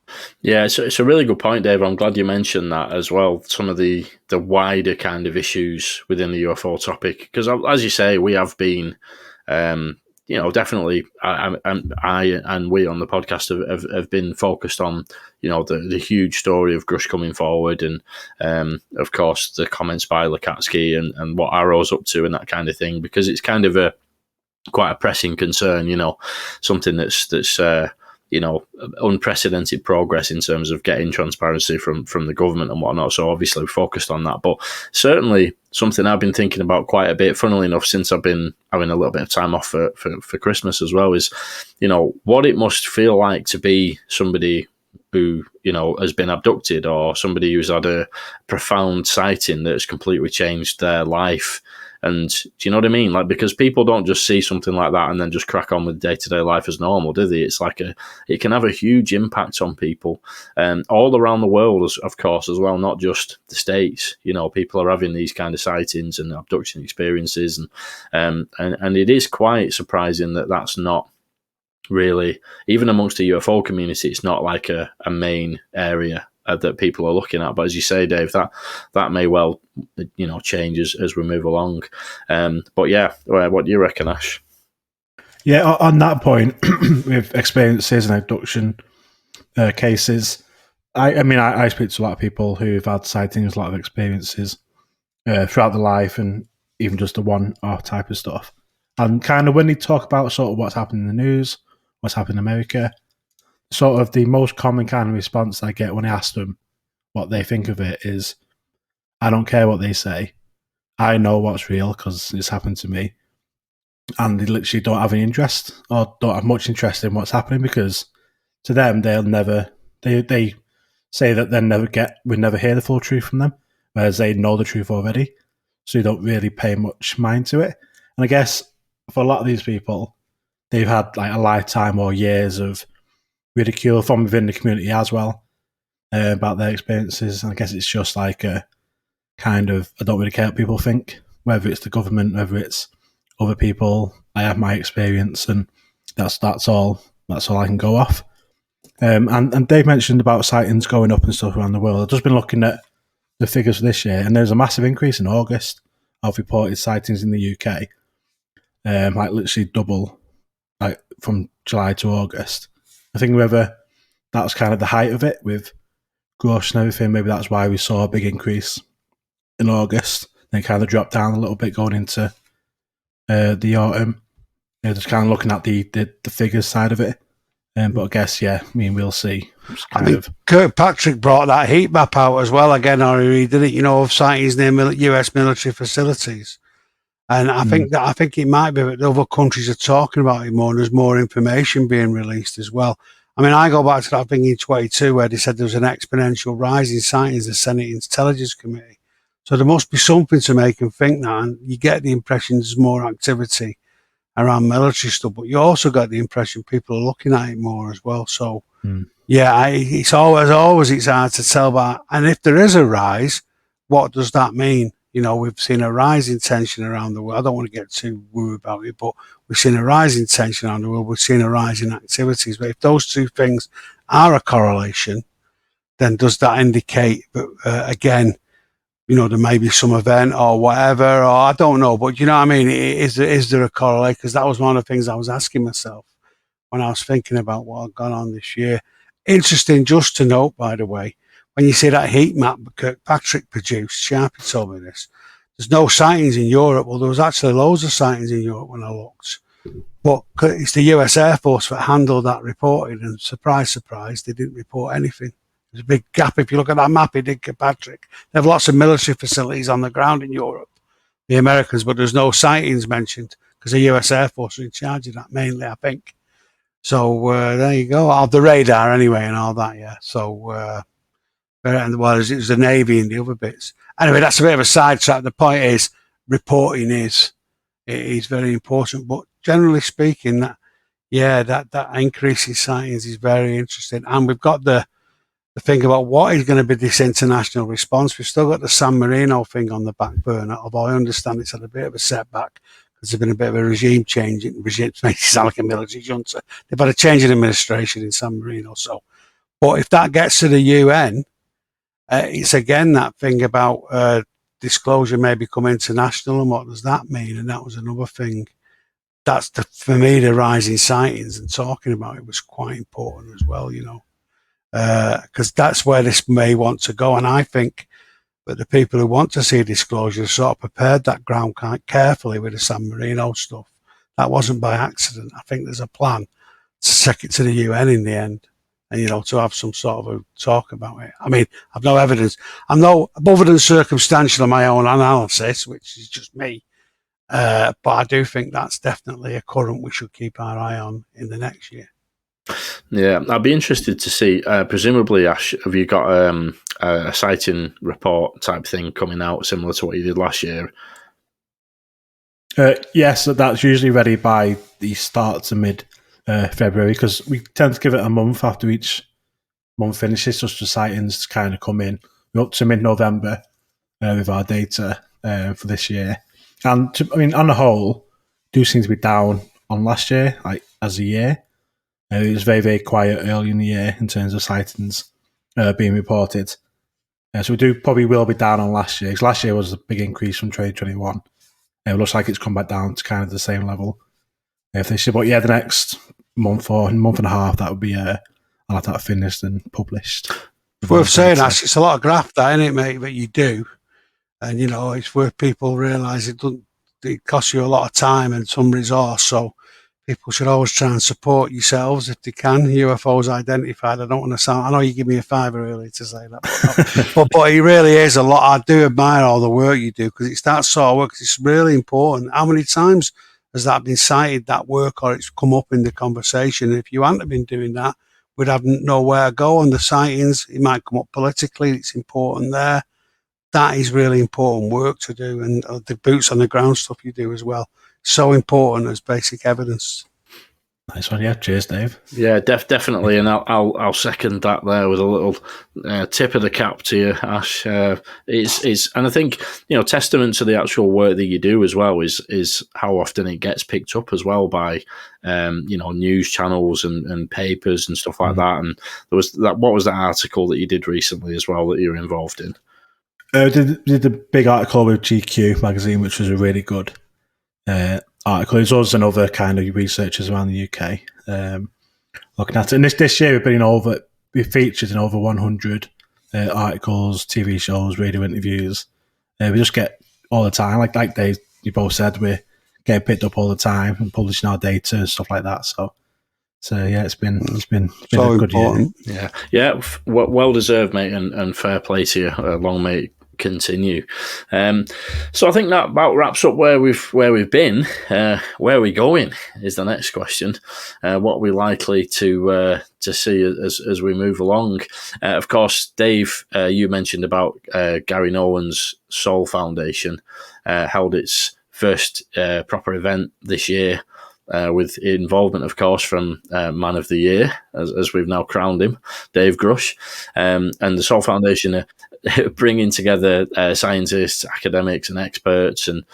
Yeah, it's a really good point, Dave. I'm glad you mentioned that as well. Some of the wider kind of issues within the UFO topic, because as you say, we have been, definitely, I and we on the podcast have been focused on, the huge story of Grusch coming forward, and of course the comments by Lukatsky and what Arrow's up to and that kind of thing, because it's kind of quite a pressing concern, something that's unprecedented progress in terms of getting transparency from the government and whatnot. So obviously we focused on that, but certainly something I've been thinking about quite a bit, funnily enough, since I've been having a little bit of time off for Christmas as well, is, what it must feel like to be somebody who, has been abducted, or somebody who's had a profound sighting that's completely changed their life. And do you know what I mean? Like, because people don't just see something like that and then just crack on with day-to-day life as normal, do they? It's like it can have a huge impact on people, all around the world, of course, as well, not just the States. People are having these kind of sightings and abduction experiences, and it is quite surprising that that's not really, even amongst the UFO community, it's not like a main area that people are looking at. But as you say, Dave, that may well, change as we move along. But yeah, what do you reckon, Ash? Yeah, on that point, with experiences and abduction cases, I speak to a lot of people who've had sightings, a lot of experiences throughout their life, and even just the one-off type of stuff. And kind of when they talk about sort of what's happening in the news, what's happening in America, sort of the most common kind of response I get when I ask them what they think of it is, I don't care what they say. I know what's real because it's happened to me. And they literally don't have any interest, or don't have much interest in what's happening, because to them, they say that we never hear the full truth from them, whereas they know the truth already. So you don't really pay much mind to it. And I guess for a lot of these people, they've had like a lifetime or years of ridicule from within the community as well about their experiences. And I guess it's just like a kind of, I don't really care what people think, whether it's the government, whether it's other people. I have my experience, and that's all I can go off. And Dave mentioned about sightings going up and stuff around the world. I've just been looking at the figures for this year, and there's a massive increase in August of reported sightings in the UK. Like literally double, like from July to August. I think whether that was kind of the height of it with Grusch and everything, maybe that's why we saw a big increase in August. Then kind of dropped down a little bit going into the autumn. Just kind of looking at the figures side of it. But I guess, we'll see. Kirkpatrick brought that heat map out as well again, or he did it, of sightings near US military facilities. And I think it might be that other countries are talking about it more, and there's more information being released as well. I mean, I go back to that thing in 22 where they said there was an exponential rise in sightings of the Senate Intelligence Committee. So there must be something to make them think that, and you get the impression there's more activity around military stuff, but you also got the impression people are looking at it more as well. So, Mm. yeah, it's always it's hard to tell about. And if there is a rise, what does that mean? You know, we've seen a rise in tension around the world. I don't want to get too woo about it, but we've seen a rise in tension around the world. We've seen a rise in activities. But if those two things are a correlation, then does that indicate that, again, you know, there may be some event or whatever, or I don't know. But you know what I mean? Is there a correlation? Because that was one of the things I was asking myself when I was thinking about what had gone on this year. Interesting just to note, by the way, when you see that heat map Kirkpatrick produced, Sharpie told me this, there's no sightings in Europe. Well, there was actually loads of sightings in Europe when I looked. But it's the US Air Force that handled that reporting, and surprise, surprise, they didn't report anything. There's a big gap. If you look at that map he did, Kirkpatrick, they have lots of military facilities on the ground in Europe, the Americans, but there's no sightings mentioned because the US Air Force are in charge of that mainly, I think. So there you go. Off the radar anyway and all that, yeah. So, and well, it was the Navy and the other bits. Anyway, that's a bit of a sidetrack. The point is, reporting is very important. But generally speaking, that increase in sightings is very interesting. And we've got the thing about what is going to be this international response. We've still got the San Marino thing on the back burner, although I understand it's had a bit of a setback because there's been a bit of a regime change. Regime makes it sound like a military junta. They've had a change in administration in San Marino. So, but if that gets to the UN, it's again that thing about disclosure may become international, and what does that mean? And that was another thing. That's for me, the rising sightings and talking about it was quite important as well, you know, because that's where this may want to go. And I think that the people who want to see disclosure sort of prepared that ground quite carefully with the San Marino stuff. That wasn't by accident. I think there's a plan to take it to the UN in the end, and, you know, to have some sort of a talk about it. I mean, I've no evidence. I'm no other than circumstantial in my own analysis, which is just me. But I do think that's definitely a current we should keep our eye on in the next year. Yeah, I'd be interested to see. Presumably, Ash, have you got a sighting report type thing coming out similar to what you did last year? Yes, that's usually ready by the start to mid February, because we tend to give it a month after each month finishes, just for sightings to kind of come in. We're up to mid-November with our data for this year. And, I mean, on the whole, do seem to be down on last year, like as a year. It was very, very quiet early in the year in terms of sightings being reported. So we probably will be down on last year, because last year was a big increase from 2021. It looks like it's come back down to kind of the same level if they should. But yeah, the next month or month and a half, that would be I'll have that finished and published. It's worth saying, Ash, it's a lot of graft, that, isn't it, mate, that you do. And, you know, it's worth people realise it costs you a lot of time and some resource. So people should always try and support yourselves if they can. UFOs identified. I don't want to sound, I know you give me a fiver earlier to say that, but it really is a lot. I do admire all the work you do, because it's that sort of work. It's really important. How many times has that been cited, that work, or it's come up in the conversation? If you hadn't been doing that, we'd have nowhere to go on the sightings. It might come up politically. It's important there. That is really important work to do, and the boots on the ground stuff you do as well. So important as basic evidence. Nice one, yeah. Cheers, Dave. Yeah, definitely, and I'll second that there with a little tip of the cap to you, Ash. It's and I think, you know, testament to the actual work that you do as well is how often it gets picked up as well by you know, news channels and papers and stuff like that. And there was that. What was that article that you did recently as well that you were involved in? Did the big article with GQ magazine, which was a really good article. There's also another kind of researchers around the UK looking at it. And this year we've featured in over 100 articles, TV shows, radio interviews. We just get all the time, like Dave, you both said, we're getting picked up all the time and publishing our data and stuff like that. So yeah, it's been so a good important. year. Yeah, well deserved, mate, and fair play to you. Long may it continue. So I think that about wraps up where we've been. Where are we going is the next question. What are we likely to see as we move along? Of course, Dave, you mentioned about Gary Nolan's Soul Foundation held its first proper event this year with involvement, of course, from Man of the Year, as we've now crowned him, Dave Grusch, and the Soul Foundation are bringing together scientists, academics, and experts, and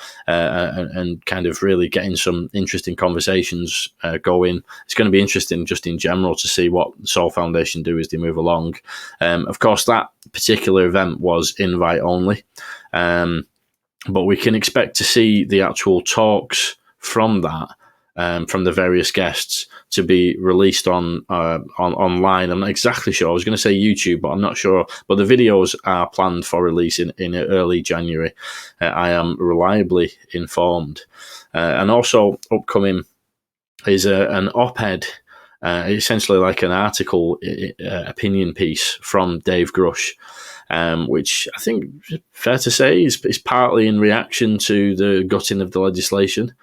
kind of really getting some interesting conversations going. It's going to be interesting just in general to see what the Soul Foundation do as they move along. Of course, that particular event was invite only, but we can expect to see the actual talks from that. From the various guests to be released on online. I'm not exactly sure. I was going to say YouTube, but I'm not sure. But the videos are planned for release in early January. I am reliably informed. And also upcoming is an op-ed, essentially like an article, opinion piece from Dave Grusch, which I think, fair to say, is partly in reaction to the gutting of the legislation.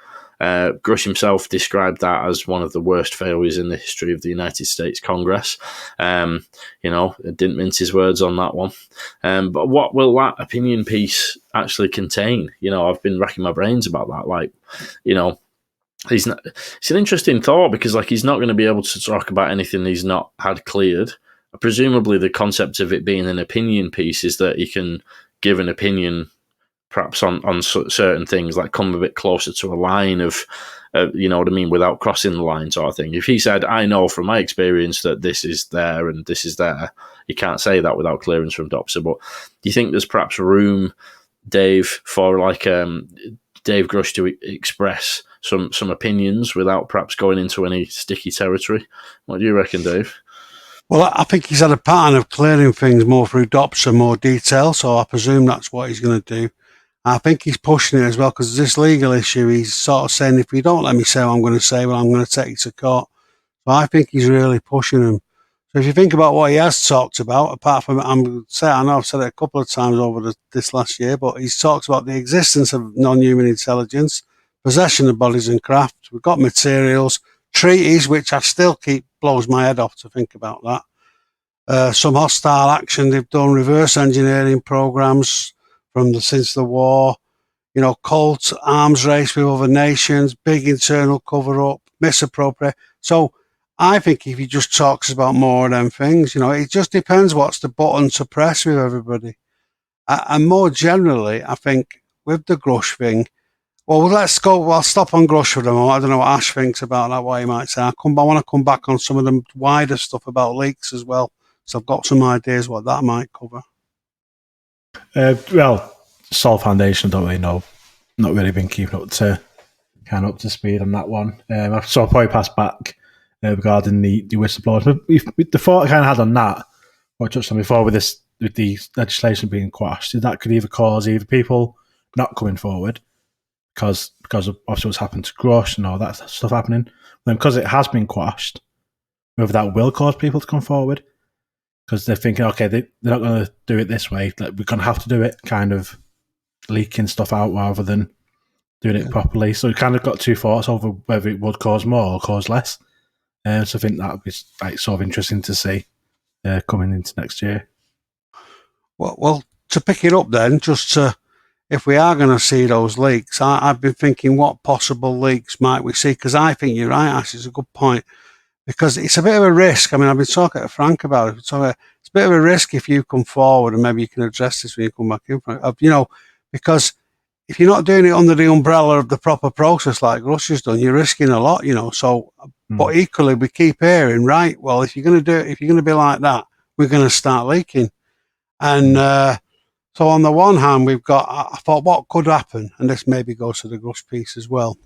Grusch himself described that as one of the worst failures in the history of the United States Congress. Didn't mince his words on that one. But what will that opinion piece actually contain? I've been racking my brains about that. It's an interesting thought because, he's not going to be able to talk about anything he's not had cleared. Presumably, the concept of it being an opinion piece is that he can give an opinion perhaps on certain things, like come a bit closer to a line of, you know what I mean, without crossing the line sort of thing. If he said, I know from my experience that this is there and this is there, you can't say that without clearance from DOPSA. But do you think there's perhaps room, Dave, for Dave Grusch to express some opinions without perhaps going into any sticky territory? What do you reckon, Dave? Well, I think he's had a pattern of clearing things more through DOPSA, more detail, so I presume that's what he's going to do. I think he's pushing it as well because this legal issue, he's sort of saying, if you don't let me say what I'm going to say, well, I'm going to take you to court. So I think he's really pushing him. So if you think about what he has talked about, apart from, I know I've said it a couple of times over this last year, but he's talked about the existence of non-human intelligence, possession of bodies and craft. We've got materials, treaties, which I still blows my head off to think about that. Some hostile action they've done, reverse engineering programs since the war, cult arms race with other nations, big internal cover-up, misappropriate. So I think if he just talks about more of them things, it just depends what's the button to press with everybody. And more generally, I think with the Grusch thing, well, let's go. I'll stop on Grusch for the moment. I don't know what Ash thinks about that, what he might say. I want to come back on some of the wider stuff about leaks as well. So I've got some ideas what that might cover. Soul Foundation, don't really know. Not really been keeping up to speed on that one. I'll probably pass back regarding the whistleblowers. But the thought I kind of had on that, what I touched on before with the legislation being quashed, that could either cause people not coming forward because of obviously what's happened to Grusch and all that stuff happening. Then because it has been quashed, whether that will cause people to come forward because they're thinking, okay, they're not going to do it this way. We're going to have to do it kind of leaking stuff out rather than doing it properly. So we kind of got two thoughts over whether it would cause more or cause less. So I think that would be sort of interesting to see coming into next year. Well, to pick it up then, if we are going to see those leaks, I've been thinking what possible leaks might we see? Because I think you're right, Ash, it's a good point. Because it's a bit of a risk. I mean, I've been talking to Frank about it. It's a bit of a risk if you come forward, and maybe you can address this when you come back in, Frank, because if you're not doing it under the umbrella of the proper process like Grusch has done, you're risking a lot, So, but equally, we keep hearing, right, well, if you're going to do it, if you're going to be like that, we're going to start leaking. And so on the one hand, I thought what could happen, and this maybe goes to the Grusch piece as well.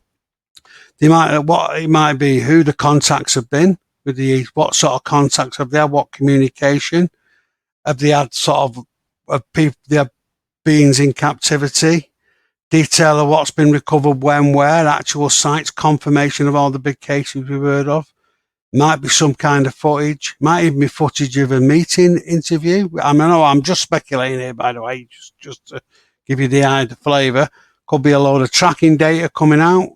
What it might be, who the contacts have been with what sort of contacts have they had, what communication have they had, sort of people, their beings in captivity, detail of what's been recovered, when, where, actual sites, confirmation of all the big cases we've heard of. Might be some kind of footage, might even be footage of a meeting interview. I know I'm just speculating here, by the way, just to give you the flavour. Could be a load of tracking data coming out.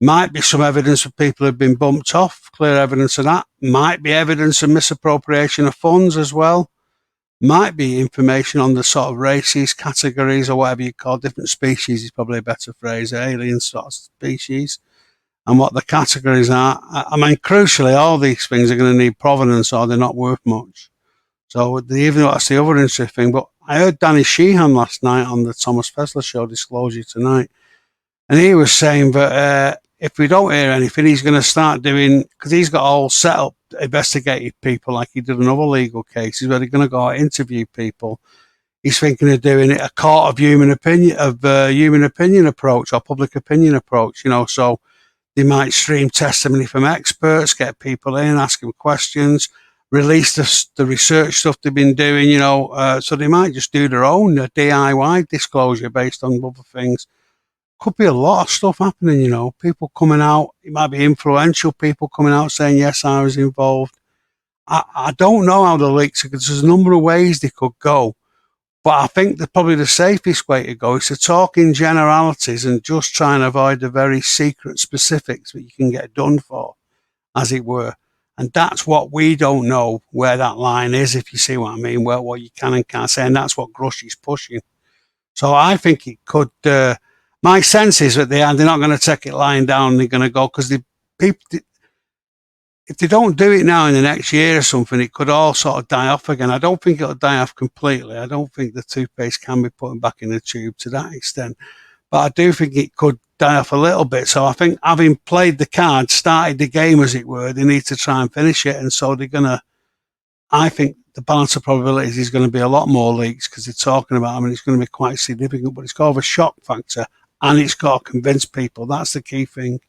Might be some evidence of people who've been bumped off, clear evidence of that. Might be evidence of misappropriation of funds as well. Might be information on the sort of races, categories, or whatever you call different species is probably a better phrase, alien sort of species. and what the categories are. I mean, crucially, all these things are going to need provenance or they're not worth much. So even though that's the other interesting thing, but I heard Danny Sheehan last night on the Thomas Fessler show, Disclosure Tonight, and he was saying that if we don't hear anything, he's going to start doing, because he's got all set up investigative people like he did in other legal cases where they're going to go out and interview people. He's thinking of doing it a court of human opinion approach or public opinion approach, so they might stream testimony from experts, get people in, ask them questions, release the research stuff they've been doing, so they might just do their own DIY disclosure based on other things. Could be a lot of stuff happening, people coming out. It might be influential people coming out saying, yes, I was involved. I don't know how the leaks are, because there's a number of ways they could go. But I think that probably the safest way to go is to talk in generalities and just try and avoid the very secret specifics that you can get done for, as it were. And that's what we don't know, where that line is, if you see what I mean, where what you can and can't say. And that's what Grusch is pushing. So I think it could, my sense is that they're not going to take it lying down. They're going to go, because if they don't do it now in the next year or something, it could all sort of die off again. I don't think it'll die off completely. I don't think the toothpaste can be put back in the tube to that extent. But I do think it could die off a little bit. So I think, having played the card, started the game, as it were, they need to try and finish it. And so I think the balance of probabilities is going to be a lot more leaks, because they're talking about, it's going to be quite significant, but it's got to have a shock factor and it's got to convince people. That's the key thing.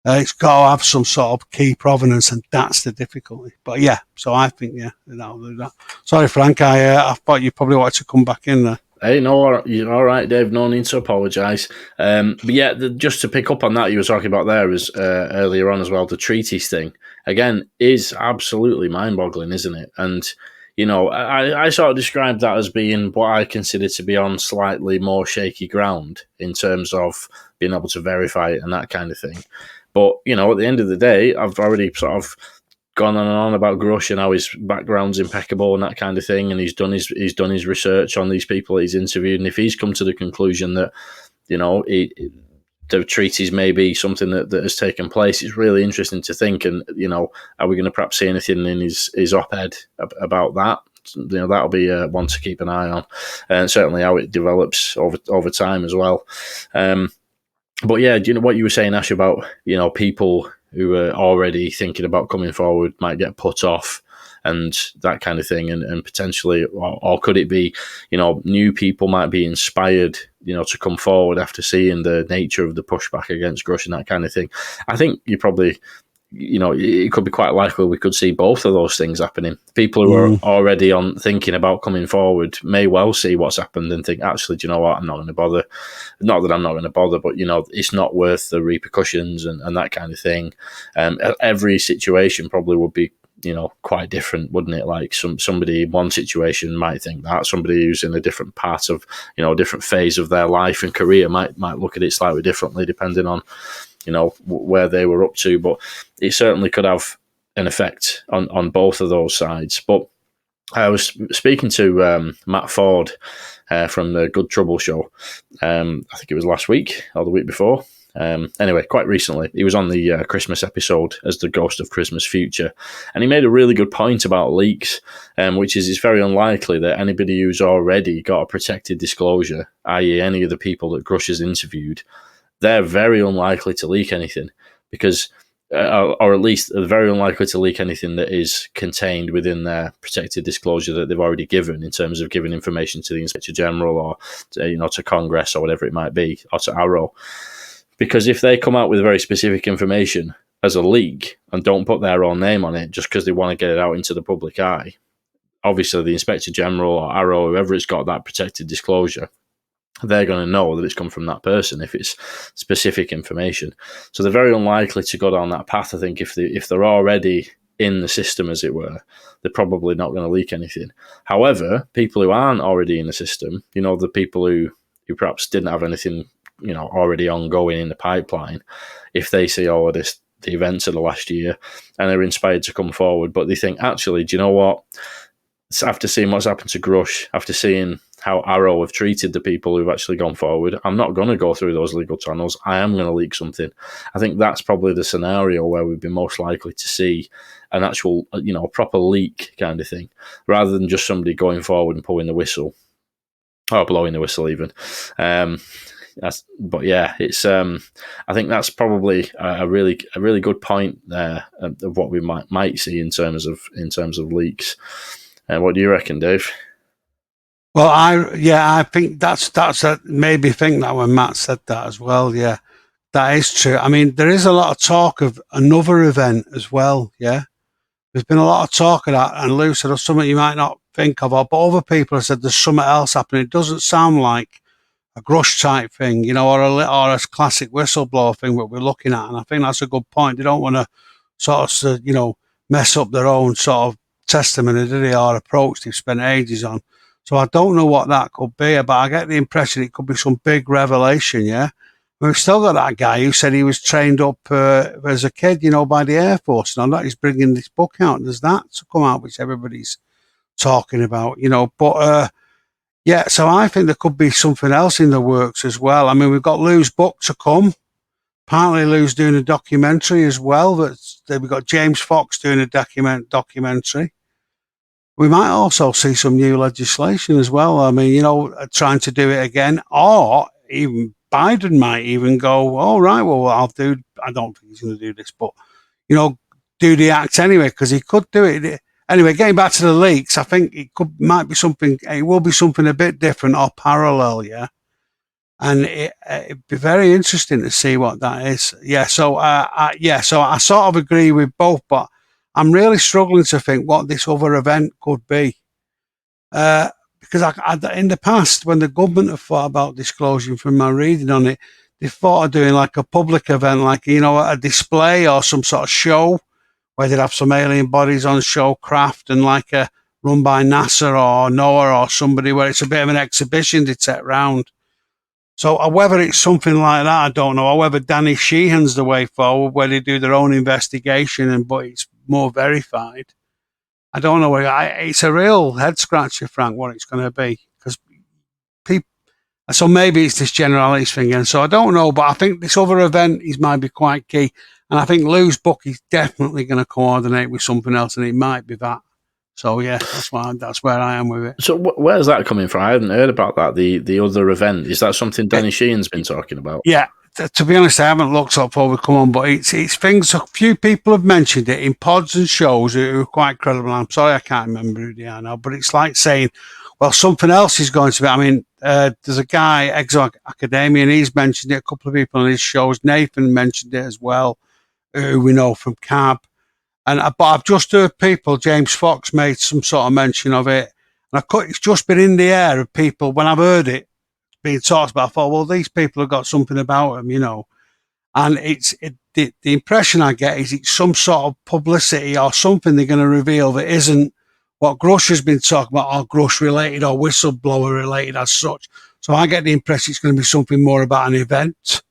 It's got to have some sort of key provenance, and that's the difficulty. But yeah, so I think, that'll do that. Sorry, Frank, I thought you probably wanted to come back in there. Hey, no, you're all right, Dave. No need to apologise. But yeah, just to pick up on that you were talking about there was earlier on as well, the treaties thing, again, is absolutely mind-boggling, isn't it? And, I sort of described that as being what I consider to be on slightly more shaky ground in terms of being able to verify it and that kind of thing. But, at the end of the day, I've already sort of gone on and on about Grusch and how his background's impeccable and that kind of thing, and he's done his research on these people he's interviewed, and if he's come to the conclusion that, the treaties may be something that has taken place, it's really interesting to think, and, are we going to perhaps see anything in his op-ed about that? That'll be one to keep an eye on, and certainly how it develops over time as well. But yeah, do you know what you were saying, Ash, about, people who are already thinking about coming forward might get put off and that kind of thing, and potentially, or could it be, new people might be inspired, to come forward after seeing the nature of the pushback against Grusch and that kind of thing. I think you probably, it could be quite likely we could see both of those things happening. People who are already thinking about coming forward may well see what's happened and think, actually, do you know what, I'm not going to bother. Not that I'm not going to bother, but, it's not worth the repercussions and that kind of thing. Every situation probably would be, quite different, wouldn't it? Like somebody in one situation might think that, somebody who's in a different part of, a different phase of their life and career might look at it slightly differently depending on, where they were up to. But it certainly could have an effect on both of those sides. But I was speaking to Matt Ford from the Good Trouble show. I think it was last week or the week before. Anyway, quite recently, he was on the Christmas episode as the Ghost of Christmas Future, and he made a really good point about leaks, which is it's very unlikely that anybody who's already got a protected disclosure, i.e. any of the people that Grusch has interviewed, they're very unlikely to leak anything, because, or at least they're very unlikely to leak anything that is contained within their protected disclosure that they've already given, in terms of giving information to the Inspector General or to Congress or whatever it might be, or to Arrow. Because if they come out with very specific information as a leak and don't put their own name on it just because they want to get it out into the public eye, obviously the Inspector General or Arrow, whoever it's got that protected disclosure, they're going to know that it's come from that person if it's specific information. So they're very unlikely to go down that path. I think if they're already in the system, as it were, they're probably not going to leak anything. However, people who aren't already in the system, the people who perhaps didn't have anything already ongoing in the pipeline, if they see all of this, the events of the last year, and they're inspired to come forward, but they think, actually, do you know what? After seeing what's happened to Grusch, after seeing how Arrow have treated the people who've actually gone forward. I'm not going to go through those legal channels. I am going to leak something. I think that's probably the scenario where we'd be most likely to see an actual, proper leak kind of thing, rather than just somebody going forward and pulling the whistle, or blowing the whistle even. But yeah, it's. I think that's probably a really good point there of what we might see in terms of leaks. What do you reckon, Dave? Well, I think that's made me think that when Matt said that as well. Yeah, that is true. I mean, there is a lot of talk of another event as well. Yeah, there's been a lot of talk of that, and Lou said there's something you might not think of, but other people have said there's something else happening. It doesn't sound like a Grusch type thing, or a classic whistleblower thing that we're looking at, and I think that's a good point. They don't want to sort of, mess up their own sort of testimony, do they, or approach they've spent ages on. So I don't know what that could be, but I get the impression it could be some big revelation, yeah? We've still got that guy who said he was trained up as a kid, by the Air Force, and that he's bringing this book out. There's that to come out, which everybody's talking about, but yeah, so I think there could be something else in the works as well. I mean, we've got Lou's book to come. Apparently Lou's doing a documentary as well. We've got James Fox doing a documentary. We might also see some new legislation as well. I mean, trying to do it again, or even Biden might even go, all right, well, I don't think he's going to do this, but, do the act anyway, because he could do it. Anyway, getting back to the leaks, I think it will be something a bit different or parallel, yeah? And it'd be very interesting to see what that is. Yeah, so I sort of agree with both, but I'm really struggling to think what this other event could be. Because in the past, when the government have thought about disclosure, from my reading on it, they thought of doing like a public event, like, a display or some sort of show where they'd have some alien bodies on show, craft, and like a run by NASA or NOAA or somebody, where it's a bit of an exhibition to take round. So whether it's something like that, I don't know. Or whether Danny Sheehan's the way forward, where they do their own investigation, but it's more verified. I don't know. It's a real head scratcher, Frank, what it's going to be, because people. So maybe it's this generalities thing, and so I don't know. But I think this other event might be quite key, and I think Lou's book is definitely going to coordinate with something else, and it might be that. So yeah, that's where I am with it. So where's that coming from? I hadn't heard about that. The other event, is that something Danny Sheehan's been talking about? Yeah. To be honest, I haven't looked up before we come on, but it's things. A few people have mentioned it in pods and shows who are quite credible. I'm sorry, I can't remember who they are now, but it's like saying, well, something else is going to be. I mean, there's a guy, Exo Academia, and he's mentioned it. A couple of people on his shows. Nathan mentioned it as well, who we know from CAB. But I've just heard people. James Fox made some sort of mention of it, and it's just been in the air of people when I've heard it being talked about. I thought, well, these people have got something about them, and the impression I get is it's some sort of publicity or something they're going to reveal that isn't what Grusch has been talking about, or Grusch related or whistleblower related as such. So I get the impression it's going to be something more about an event,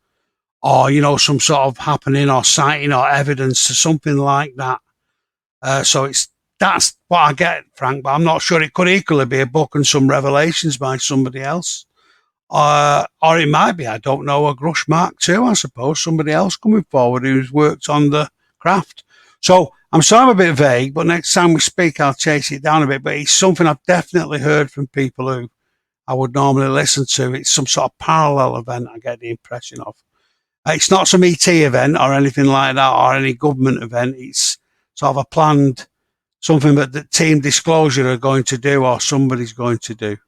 or some sort of happening or sighting or evidence to something like that. So that's what I get, Frank. But I'm not sure. It could equally be a book and some revelations by somebody else. Or it might be, I don't know, a Grusch Mark II, I suppose, somebody else coming forward who's worked on the craft. So I'm sorry I'm a bit vague, but next time we speak, I'll chase it down a bit. But it's something I've definitely heard from people who I would normally listen to. It's some sort of parallel event, I get the impression of. It's not some ET event or anything like that, or any government event. It's sort of a planned, something that the team disclosure are going to do, or somebody's going to do.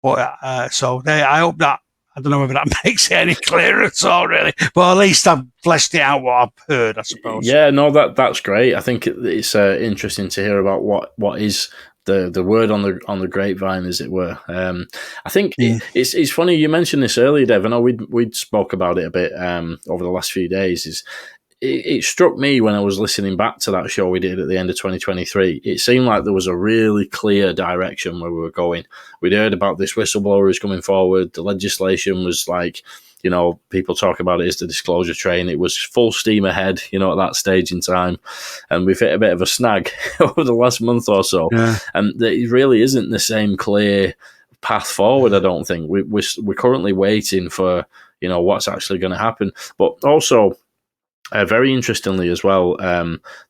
But I hope that, I don't know whether that makes it any clearer at all, really. But at least I've fleshed it out what I've heard, I suppose. Yeah, no, that's great. I think it's interesting to hear about what is the word on the grapevine, as it were. I think it's funny you mentioned this earlier, Dave. I know we'd spoke about it a bit over the last few days. It struck me when I was listening back to that show we did at the end of 2023. It seemed like there was a really clear direction where we were going. We'd heard about this whistleblower who's coming forward. The legislation was like, people talk about it as the disclosure train. It was full steam ahead, at that stage in time. And we've hit a bit of a snag over the last month or so. Yeah. And it really isn't the same clear path forward. I don't think we're currently waiting for what's actually going to happen. But also, very interestingly as well,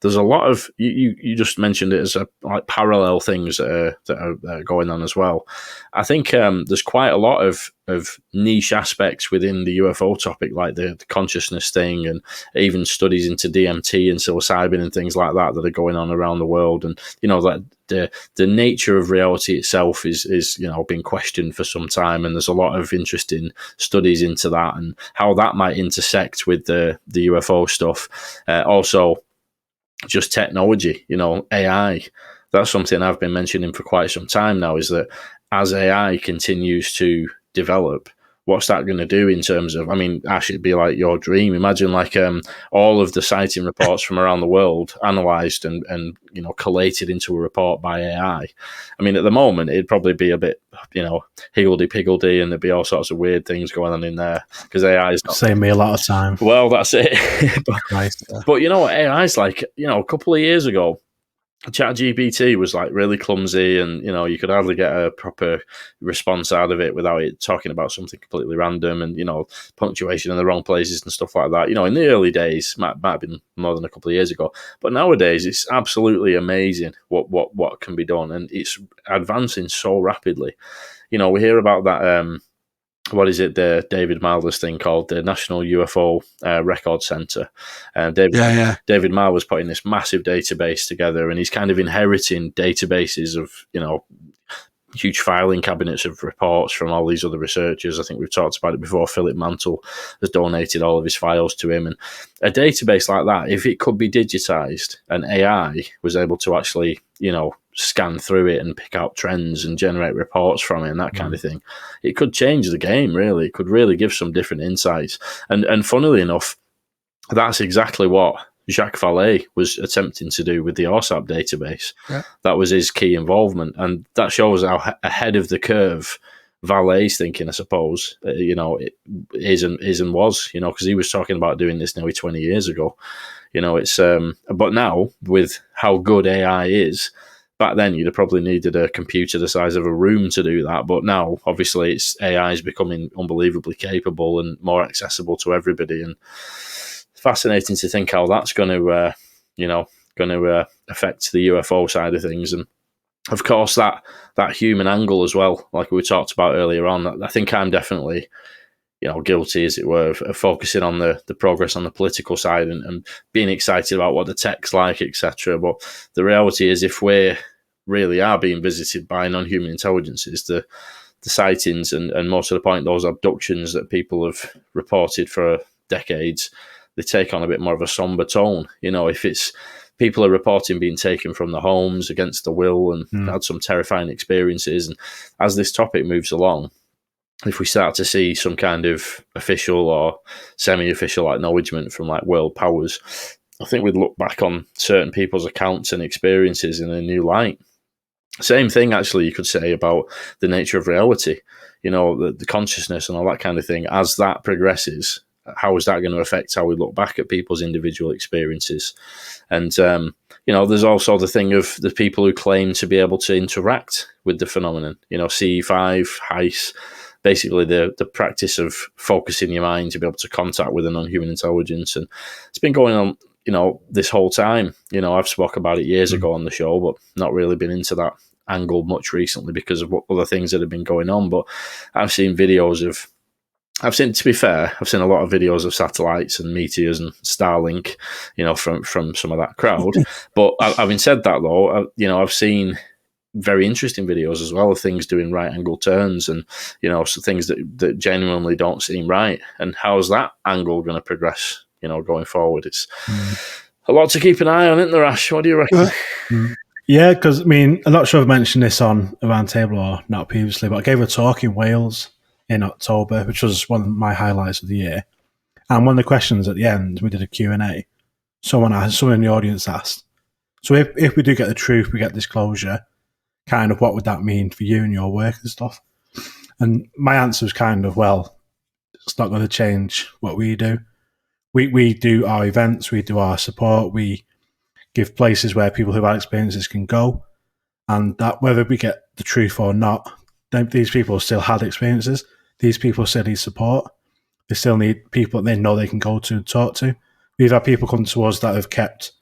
there's a lot of you just mentioned it as like parallel things that are going on as well. I think there's quite a lot of niche aspects within the UFO topic, like the consciousness thing, and even studies into DMT and psilocybin and things like that are going on around the world. And that the nature of reality itself is been questioned for some time, and there's a lot of interesting studies into that and how that might intersect with the UFO stuff. Also, just technology, AI. That's something I've been mentioning for quite some time now, is that as AI continues to develop, what's that going to do in terms of, Ash, it'd be like your dream. Imagine like all of the sighting reports from around the world analysed and collated into a report by AI. At the moment, it'd probably be a bit, higgledy-piggledy, and there'd be all sorts of weird things going on in there because AI is not... Save me a lot of time. Well, that's it. But you know what AI is like? A couple of years ago, ChatGPT was like really clumsy, and you could hardly get a proper response out of it without it talking about something completely random, and punctuation in the wrong places and stuff like that. In the early days, might have been more than a couple of years ago, but nowadays it's absolutely amazing what can be done, and it's advancing so rapidly. We hear about that. What is it? The David Miller's thing called the National UFO Record Center. David Miller was putting this massive database together, and he's kind of inheriting databases of huge filing cabinets of reports from all these other researchers. I think we've talked about it before. Philip Mantle has donated all of his files to him, and a database like that, if it could be digitized and AI was able to actually scan through it and pick out trends and generate reports from it and that kind of thing, it could change the game, really. It could really give some different insights. And funnily enough, that's exactly what Jacques Vallée was attempting to do with the ORSAP database. Yeah. That was his key involvement, and that shows how ahead of the curve Vallée's thinking, I suppose, it is and was, because he was talking about doing this nearly 20 years ago. It's but now, with how good AI is, back then you'd have probably needed a computer the size of a room to do that. But now, obviously, AI is becoming unbelievably capable and more accessible to everybody. And it's fascinating to think how that's going to, affect the UFO side of things. And of course, that human angle as well, like we talked about earlier on. I think I'm definitely, guilty, as it were, of focusing on the progress on the political side and being excited about what the tech's like, etc. But the reality is, if we really are being visited by non-human intelligences, the sightings and more to the point, those abductions that people have reported for decades, they take on a bit more of a somber tone. If it's people are reporting being taken from their homes against their will and had some terrifying experiences, and as this topic moves along, if we start to see some kind of official or semi-official acknowledgement from like world powers, I think we'd look back on certain people's accounts and experiences in a new light. Same thing, actually, you could say about the nature of reality, the consciousness and all that kind of thing. As that progresses, how is that going to affect how we look back at people's individual experiences? And, there's also the thing of the people who claim to be able to interact with the phenomenon, CE5, HICE, basically the practice of focusing your mind to be able to contact with a non-human intelligence. And it's been going on, this whole time. I've spoke about it years ago on the show, but not really been into that angle much recently because of what other things that have been going on. But I've seen videos of, to be fair, I've seen a lot of videos of satellites and meteors and Starlink, from some of that crowd. But having said that, though, I've seen very interesting videos as well of things doing right angle turns and, so things that genuinely don't seem right. And how's that angle going to progress, going forward? It's a lot to keep an eye on, isn't there, Ash? What do you reckon? Yeah, because, I'm not sure I've mentioned this on a round table or not previously, but I gave a talk in Wales in October, which was one of my highlights of the year. And one of the questions at the end, we did a Q&A. Someone in the audience asked, so if we do get the truth, we get disclosure, kind of what would that mean for you and your work and stuff? And my answer was kind of, well, it's not going to change what we do. We do our events, we do our support, we give places where people who've had experiences can go, and that whether we get the truth or not these people still had experiences. These people still need support. They still need people that they know they can go to and talk to. We've had people come to us that have kept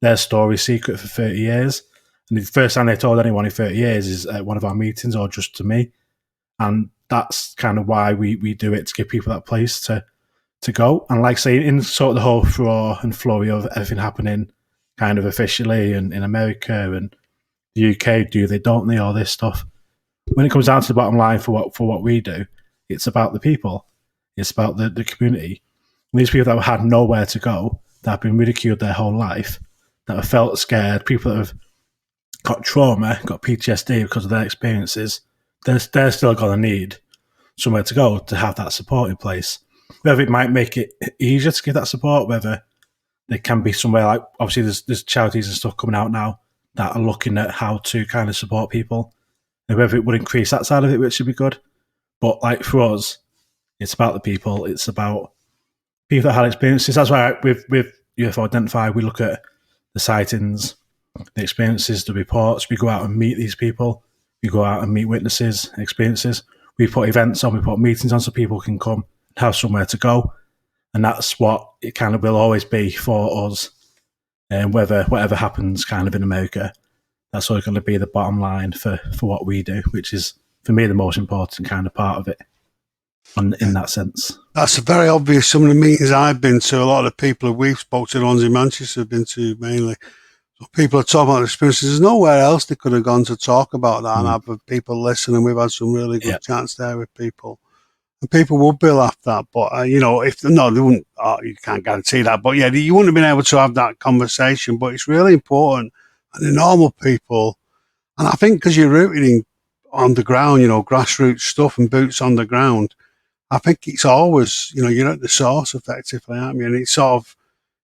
their story secret for 30 years. And the first time they told anyone in 30 years is at one of our meetings or just to me. And that's kind of why we do it, to give people that place to go. And like I say, in sort of the whole furore and flurry of everything happening kind of officially and in America and the UK, do they, don't they, all this stuff. When it comes down to the bottom line for what we do, it's about the people. It's about the community. And these people that have had nowhere to go, that have been ridiculed their whole life, that have felt scared, people that have got trauma, got PTSD because of their experiences, they're still going to need somewhere to go to have that support in place. Whether it might make it easier to give that support, whether there can be somewhere like, obviously there's charities and stuff coming out now that are looking at how to kind of support people, and whether it would increase that side of it, which would be good. But like for us, it's about the people. It's about people that had experiences. That's why with UFO Identify, we look at the sightings, the experiences, the reports. We go out and meet these people. We go out and meet witnesses, experiences. We put events on, we put meetings on so people can come and have somewhere to go. And that's what it kind of will always be for us. And whatever happens kind of in America, that's always going to be the bottom line for what we do, which is, for me, the most important kind of part of it in that sense. That's very obvious. Some of the meetings I've been to, a lot of the people who we've spoken to, the ones in Manchester have been to mainly, people are talking about experiences. There's nowhere else they could have gone to talk about that and have people listen, and we've had some really good chats there with people. And people would be laughed at, but, they wouldn't, you can't guarantee that, but yeah, you wouldn't have been able to have that conversation, but it's really important. And the normal people, and I think because you're rooted on the ground, grassroots stuff and boots on the ground, I think it's always, you're at the source effectively, aren't you? And it's sort of,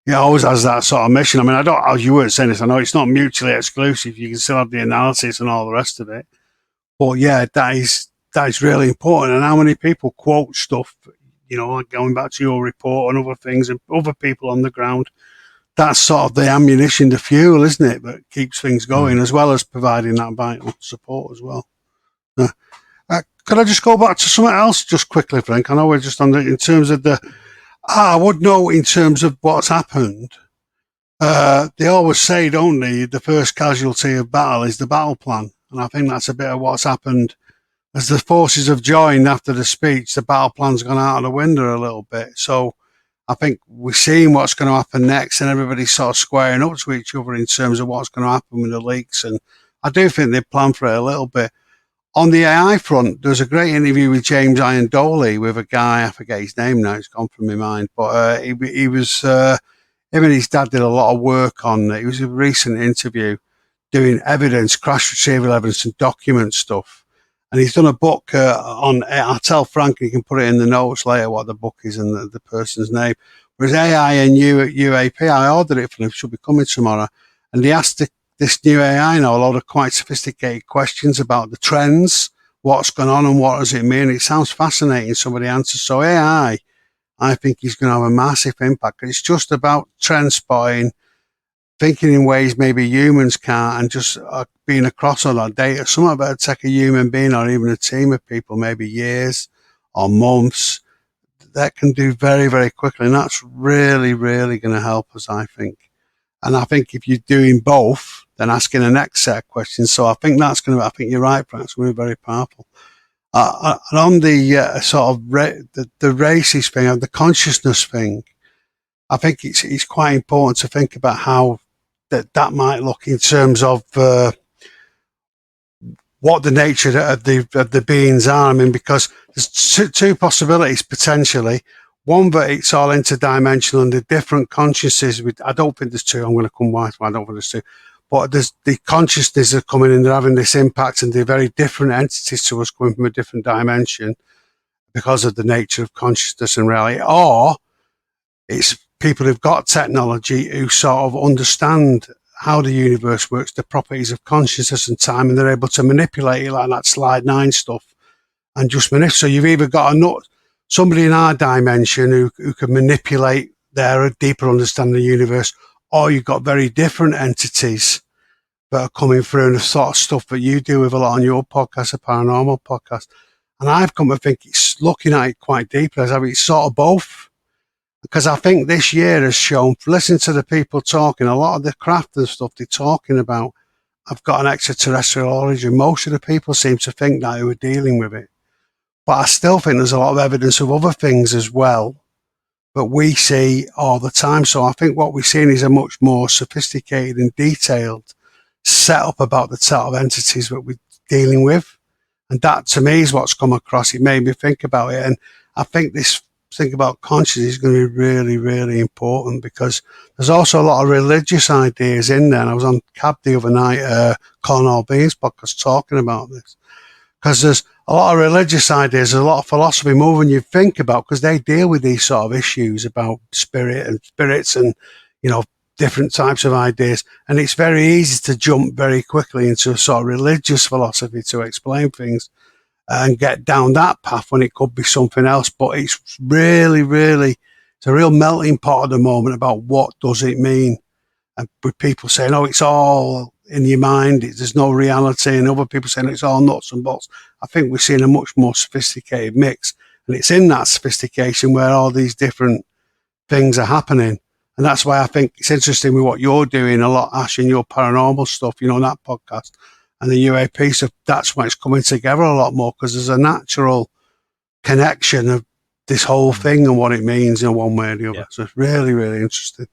it always has that sort of mission. I mean, as you weren't saying this, I know it's not mutually exclusive. You can still have the analysis and all the rest of it. But yeah, that is really important. And how many people quote stuff, like going back to your report and other things and other people on the ground. That's sort of the ammunition, the fuel, isn't it, that keeps things going, as well as providing that vital support as well. Could I just go back to something else just quickly, Frank? I know we're just on in terms of I would know in terms of what's happened. They always say, don't they, the first casualty of battle is the battle plan. And I think that's a bit of what's happened. As the forces have joined after the speech, the battle plan's gone out of the window a little bit. So I think we're seeing what's going to happen next, and everybody's sort of squaring up to each other in terms of what's going to happen with the leaks. And I do think they plan for it a little bit. On the AI front, there's a great interview with James Iron Doley with a guy, I forget his name now, it's gone from my mind, but he was, him and his dad did a lot of work on it. It was a recent interview doing evidence, crash retrieval evidence and document stuff. And he's done a book on, I'll tell Frank, and he can put it in the notes later what the book is and the person's name. Whereas AI and UAP, I ordered it for him, should be coming tomorrow. And he asked this new AI now a lot of quite sophisticated questions about the trends, what's going on and what does it mean. It sounds fascinating, some of the answers. So AI, I think, is going to have a massive impact. It's just about trend spotting, thinking in ways maybe humans can't, and just being across all that data. Some of it would take a human being or even a team of people, maybe years or months, that can do very, very quickly. And that's really, really going to help us, I think. And I think if you're doing both, then asking the next set of questions. So I think I think you're right, Frank, it's really very powerful. And on the sort of the racist thing, the consciousness thing, I think it's quite important to think about how that might look in terms of what the nature of the beings are. I mean, because there's two possibilities potentially. One, that it's all interdimensional and the different consciousnesses. I don't think there's two. I'm going to come back to I don't think there's two. But there's the consciousness are coming in, they're having this impact, and they're very different entities to us coming from a different dimension because of the nature of consciousness and reality. Or it's people who've got technology who sort of understand how the universe works, the properties of consciousness and time, and they're able to manipulate it like that slide 9 stuff and just manipulate. So you've either got somebody in our dimension who can manipulate their deeper understanding of the universe, or you've got very different entities that are coming through and the sort of stuff that you do with a lot on your podcast, a paranormal podcast. And I've come to think it's looking at it quite deeply. I mean, it's sort of both. Because I think this year has shown, listening to the people talking, a lot of the craft and stuff they're talking about have got an extraterrestrial origin. Most of the people seem to think that who are dealing with it. But I still think there's a lot of evidence of other things as well that we see all the time. So I think what we're seeing is a much more sophisticated and detailed setup about the type of entities that we're dealing with. And that, to me, is what's come across. It made me think about it. And I think this thing about consciousness is going to be really, really important, because there's also a lot of religious ideas in there. And I was on Cab the other night, Colin Bean's podcast, talking about this, because there's a lot of religious ideas, there's a lot of philosophy more than you think about, because they deal with these sort of issues about spirit and spirits and, you know, different types of ideas. And it's very easy to jump very quickly into a sort of religious philosophy to explain things and get down that path when it could be something else. But it's really, really, it's a real melting pot at the moment about what does it mean. And with people saying, oh, it's all in your mind, there's no reality, and other people saying it's all nuts and bolts. I think we're seeing a much more sophisticated mix. And it's in that sophistication where all these different things are happening. And that's why I think it's interesting with what you're doing a lot, Ash, and your paranormal stuff, you know, on that podcast. And the UAP stuff, that's why it's coming together a lot more, because there's a natural connection of this whole thing and what it means in one way or the other. Yeah. So it's really, really interesting.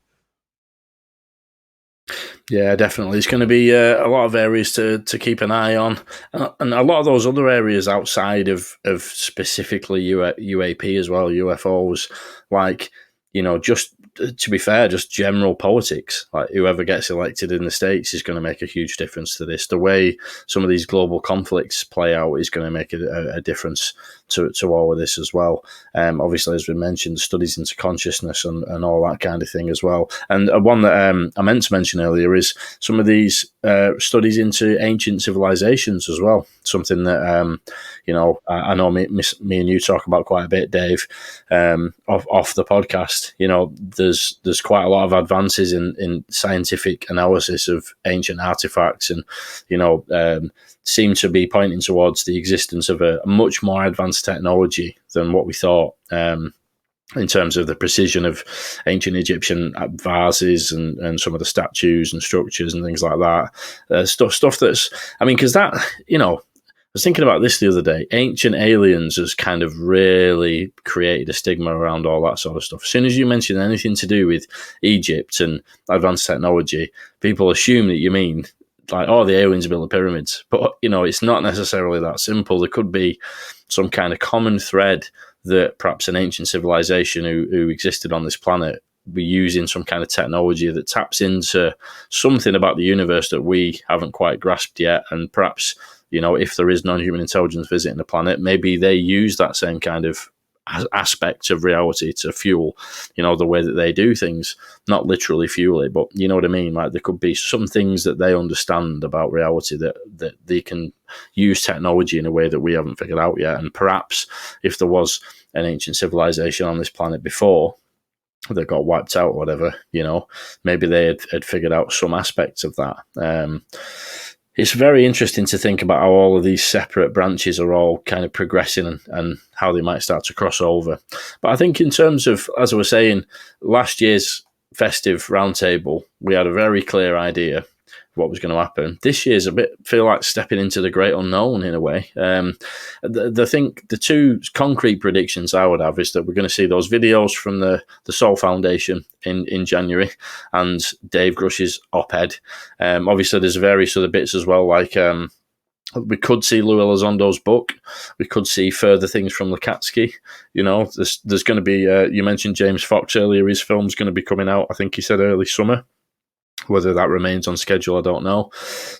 Yeah, definitely. It's going to be a lot of areas to keep an eye on. And a lot of those other areas outside of specifically UAP as well, UFOs, like, you know, just to be fair, just general politics. Like, whoever gets elected in the States is going to make a huge difference to this. The way some of these global conflicts play out is going to make a difference to all of this as well. Obviously, as we mentioned, studies into consciousness and all that kind of thing as well. And one that I meant to mention earlier is some of these studies into ancient civilizations as well. Something that, you know, I know me and you talk about quite a bit, Dave, off the podcast. You know, there's quite a lot of advances in scientific analysis of ancient artifacts, and, you know, seem to be pointing towards the existence of a much more advanced technology than what we thought, in terms of the precision of ancient Egyptian vases and some of the statues and structures and things like that. Stuff that's, I mean, because that, you know, I was thinking about this the other day. Ancient aliens has kind of really created a stigma around all that sort of stuff. As soon as you mention anything to do with Egypt and advanced technology, people assume that you mean, like, oh, the aliens built the pyramids. But, you know, it's not necessarily that simple. There could be some kind of common thread that perhaps an ancient civilization who existed on this planet be using some kind of technology that taps into something about the universe that we haven't quite grasped yet. And perhaps, you know, if there is non-human intelligence visiting the planet, maybe they use that same kind of aspect of reality to fuel, you know, the way that they do things. Not literally fuel it, but you know what I mean? Like, there could be some things that they understand about reality that they can use technology in a way that we haven't figured out yet. And perhaps if there was an ancient civilization on this planet before that got wiped out or whatever, you know, maybe they had figured out some aspects of that. It's very interesting to think about how all of these separate branches are all kind of progressing and how they might start to cross over. But I think in terms of, as I was saying, last year's Festive Round Table, we had a very clear idea of what was going to happen. This year's a bit feel like stepping into the great unknown in a way. The two concrete predictions I would have is that we're going to see those videos from the Soul Foundation in January and Dave Grusch's op-ed. Obviously, there's various other bits as well, like we could see Lou Elizondo's book. We could see further things from Lukatsky. You know, there's going to be, you mentioned James Fox earlier, his film's going to be coming out, I think he said early summer. Whether that remains on schedule, I don't know.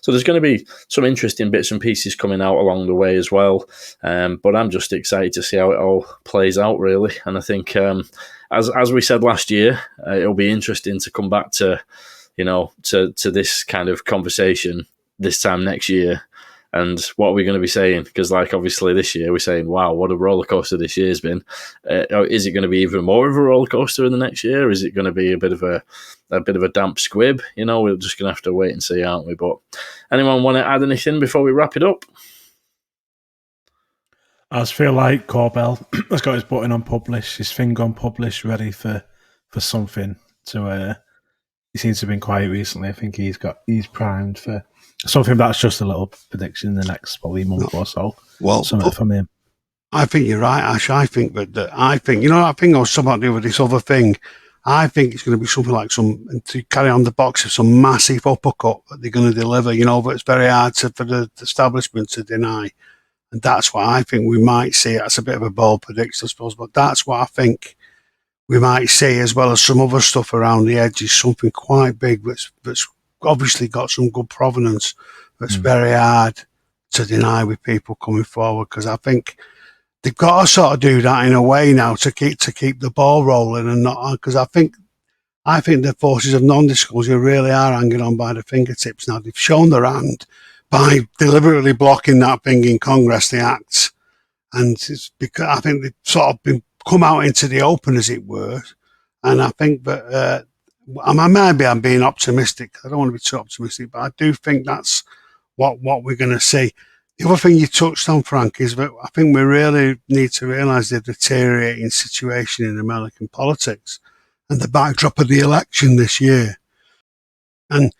So there's going to be some interesting bits and pieces coming out along the way as well. But I'm just excited to see how it all plays out, really. And I think, as we said last year, it'll be interesting to come back to, you know, to this kind of conversation this time next year And what are we going to be saying? Because, like, obviously this year we're saying, wow, what a roller coaster this year's been. Is it going to be even more of a roller coaster in the next year? Is it going to be a bit of a damp squib? You know, we're just going to have to wait and see, aren't we? But anyone want to add anything before we wrap it up? I just feel like Corbell has got his button on publish, his finger on publish, ready for something to. He seems to have been quiet recently. I think he's primed for something that's just a little prediction in the next probably month or so. Well, something from him. I think you're right, Ash. I think that I think I was something to do with this other thing. I think it's going to be something like to carry on the box of some massive uppercut that they're going to deliver. But it's very hard for the establishment to deny, and that's what I think we might see. That's a bit of a bold prediction, I suppose, but that's what I think we might see, as well as some other stuff around the edges, something quite big that's obviously got some good provenance, that's very hard to deny with people coming forward, because I think they've got to sort of do that in a way now to keep the ball rolling, and not, because I think the forces of non-disclosure really are hanging on by the fingertips now. They've shown their hand by deliberately blocking that thing in Congress, the acts, and it's because I think they've sort of been come out into the open, as it were. And I think that maybe I'm being optimistic. I don't want to be too optimistic, but I do think that's what we're going to see. The other thing you touched on, Frank, is that I think we really need to realise the deteriorating situation in American politics and the backdrop of the election this year. And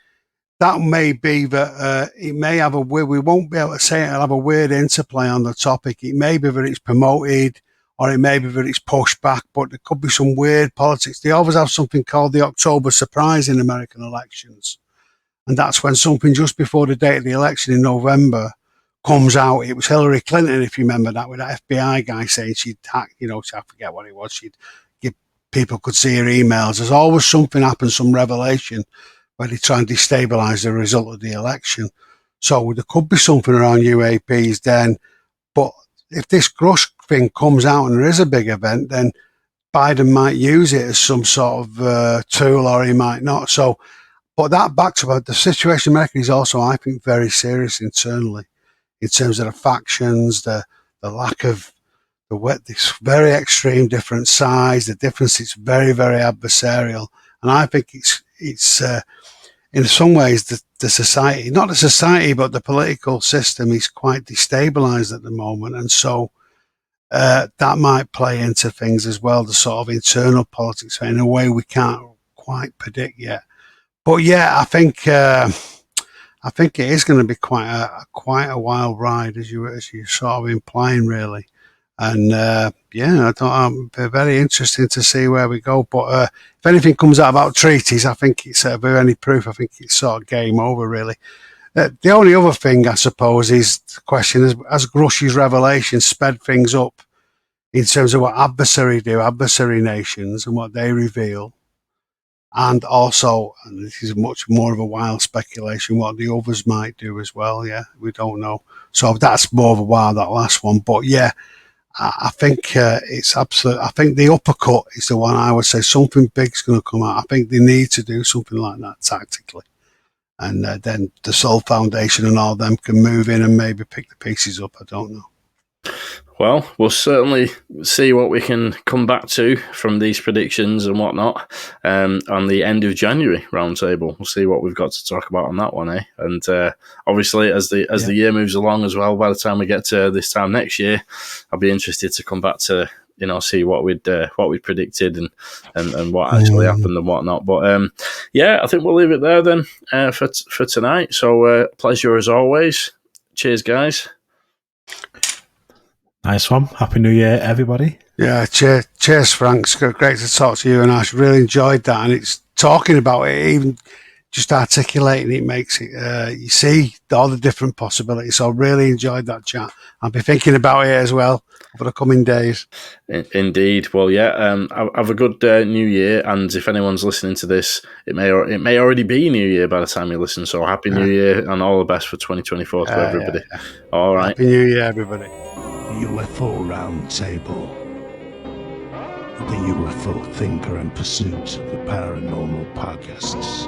that may be that it may have we won't be able to say it'll have a weird interplay on the topic. It may be that it's promoted, or it may be that it's pushed back, but there could be some weird politics. They always have something called the October surprise in American elections. And that's when something just before the date of the election in November comes out. It was Hillary Clinton, if you remember that, with that FBI guy saying she'd hacked, I forget what it was. People could see her emails. There's always something happens, some revelation, where they try and destabilise the result of the election. So there could be something around UAPs then, but if this Grusch thing comes out and there is a big event, then Biden might use it as some sort of tool, or he might not. So, but that backs up the situation in America is also, I think, very serious internally in terms of the factions, the lack of this very extreme different size, the difference is very, very adversarial. And I think it's in some ways the society, not the society, but the political system is quite destabilized at the moment. And so that might play into things as well, the sort of internal politics in a way we can't quite predict yet. But yeah, I think it is going to be quite a wild ride, as you sort of implying, really. And I'm very interested to see where we go. But if anything comes out about treaties, I think it's if there's any proof, I think it's sort of game over, really. The only other thing, I suppose, is the question: has Grusch's revelation sped things up in terms of what adversary nations, and what they reveal? And also, and this is much more of a wild speculation, what the others might do as well. Yeah, we don't know. So that's more of a wild, that last one. But yeah, I think it's absolute. I think the uppercut is the one I would say something big's going to come out. I think they need to do something like that tactically. And then the Soul Foundation and all them can move in and maybe pick the pieces up. I don't know. Well, we'll certainly see what we can come back to from these predictions and whatnot on the end of January roundtable. We'll see what we've got to talk about on that one, eh? And obviously, as the year moves along as well, by the time we get to this time next year, I'll be interested to come back to see what we'd predicted and what actually happened and whatnot. But I think we'll leave it there then for tonight. So pleasure as always. Cheers, guys. Nice one. Happy New Year, everybody. Yeah, cheers, Frank. It's great to talk to you, and I really enjoyed that. And it's talking about it, even just articulating it makes it, you see all the different possibilities. So I really enjoyed that chat. I'll be thinking about it as well over the coming days. Indeed. Well, yeah, have a good New Year. And if anyone's listening to this, it may already be New Year by the time you listen. So happy New Year and all the best for 2024 to everybody. Yeah. All right. Happy New Year, everybody. UFO Round Table. The UFO Thinker and Pursuit of the Paranormal podcasts.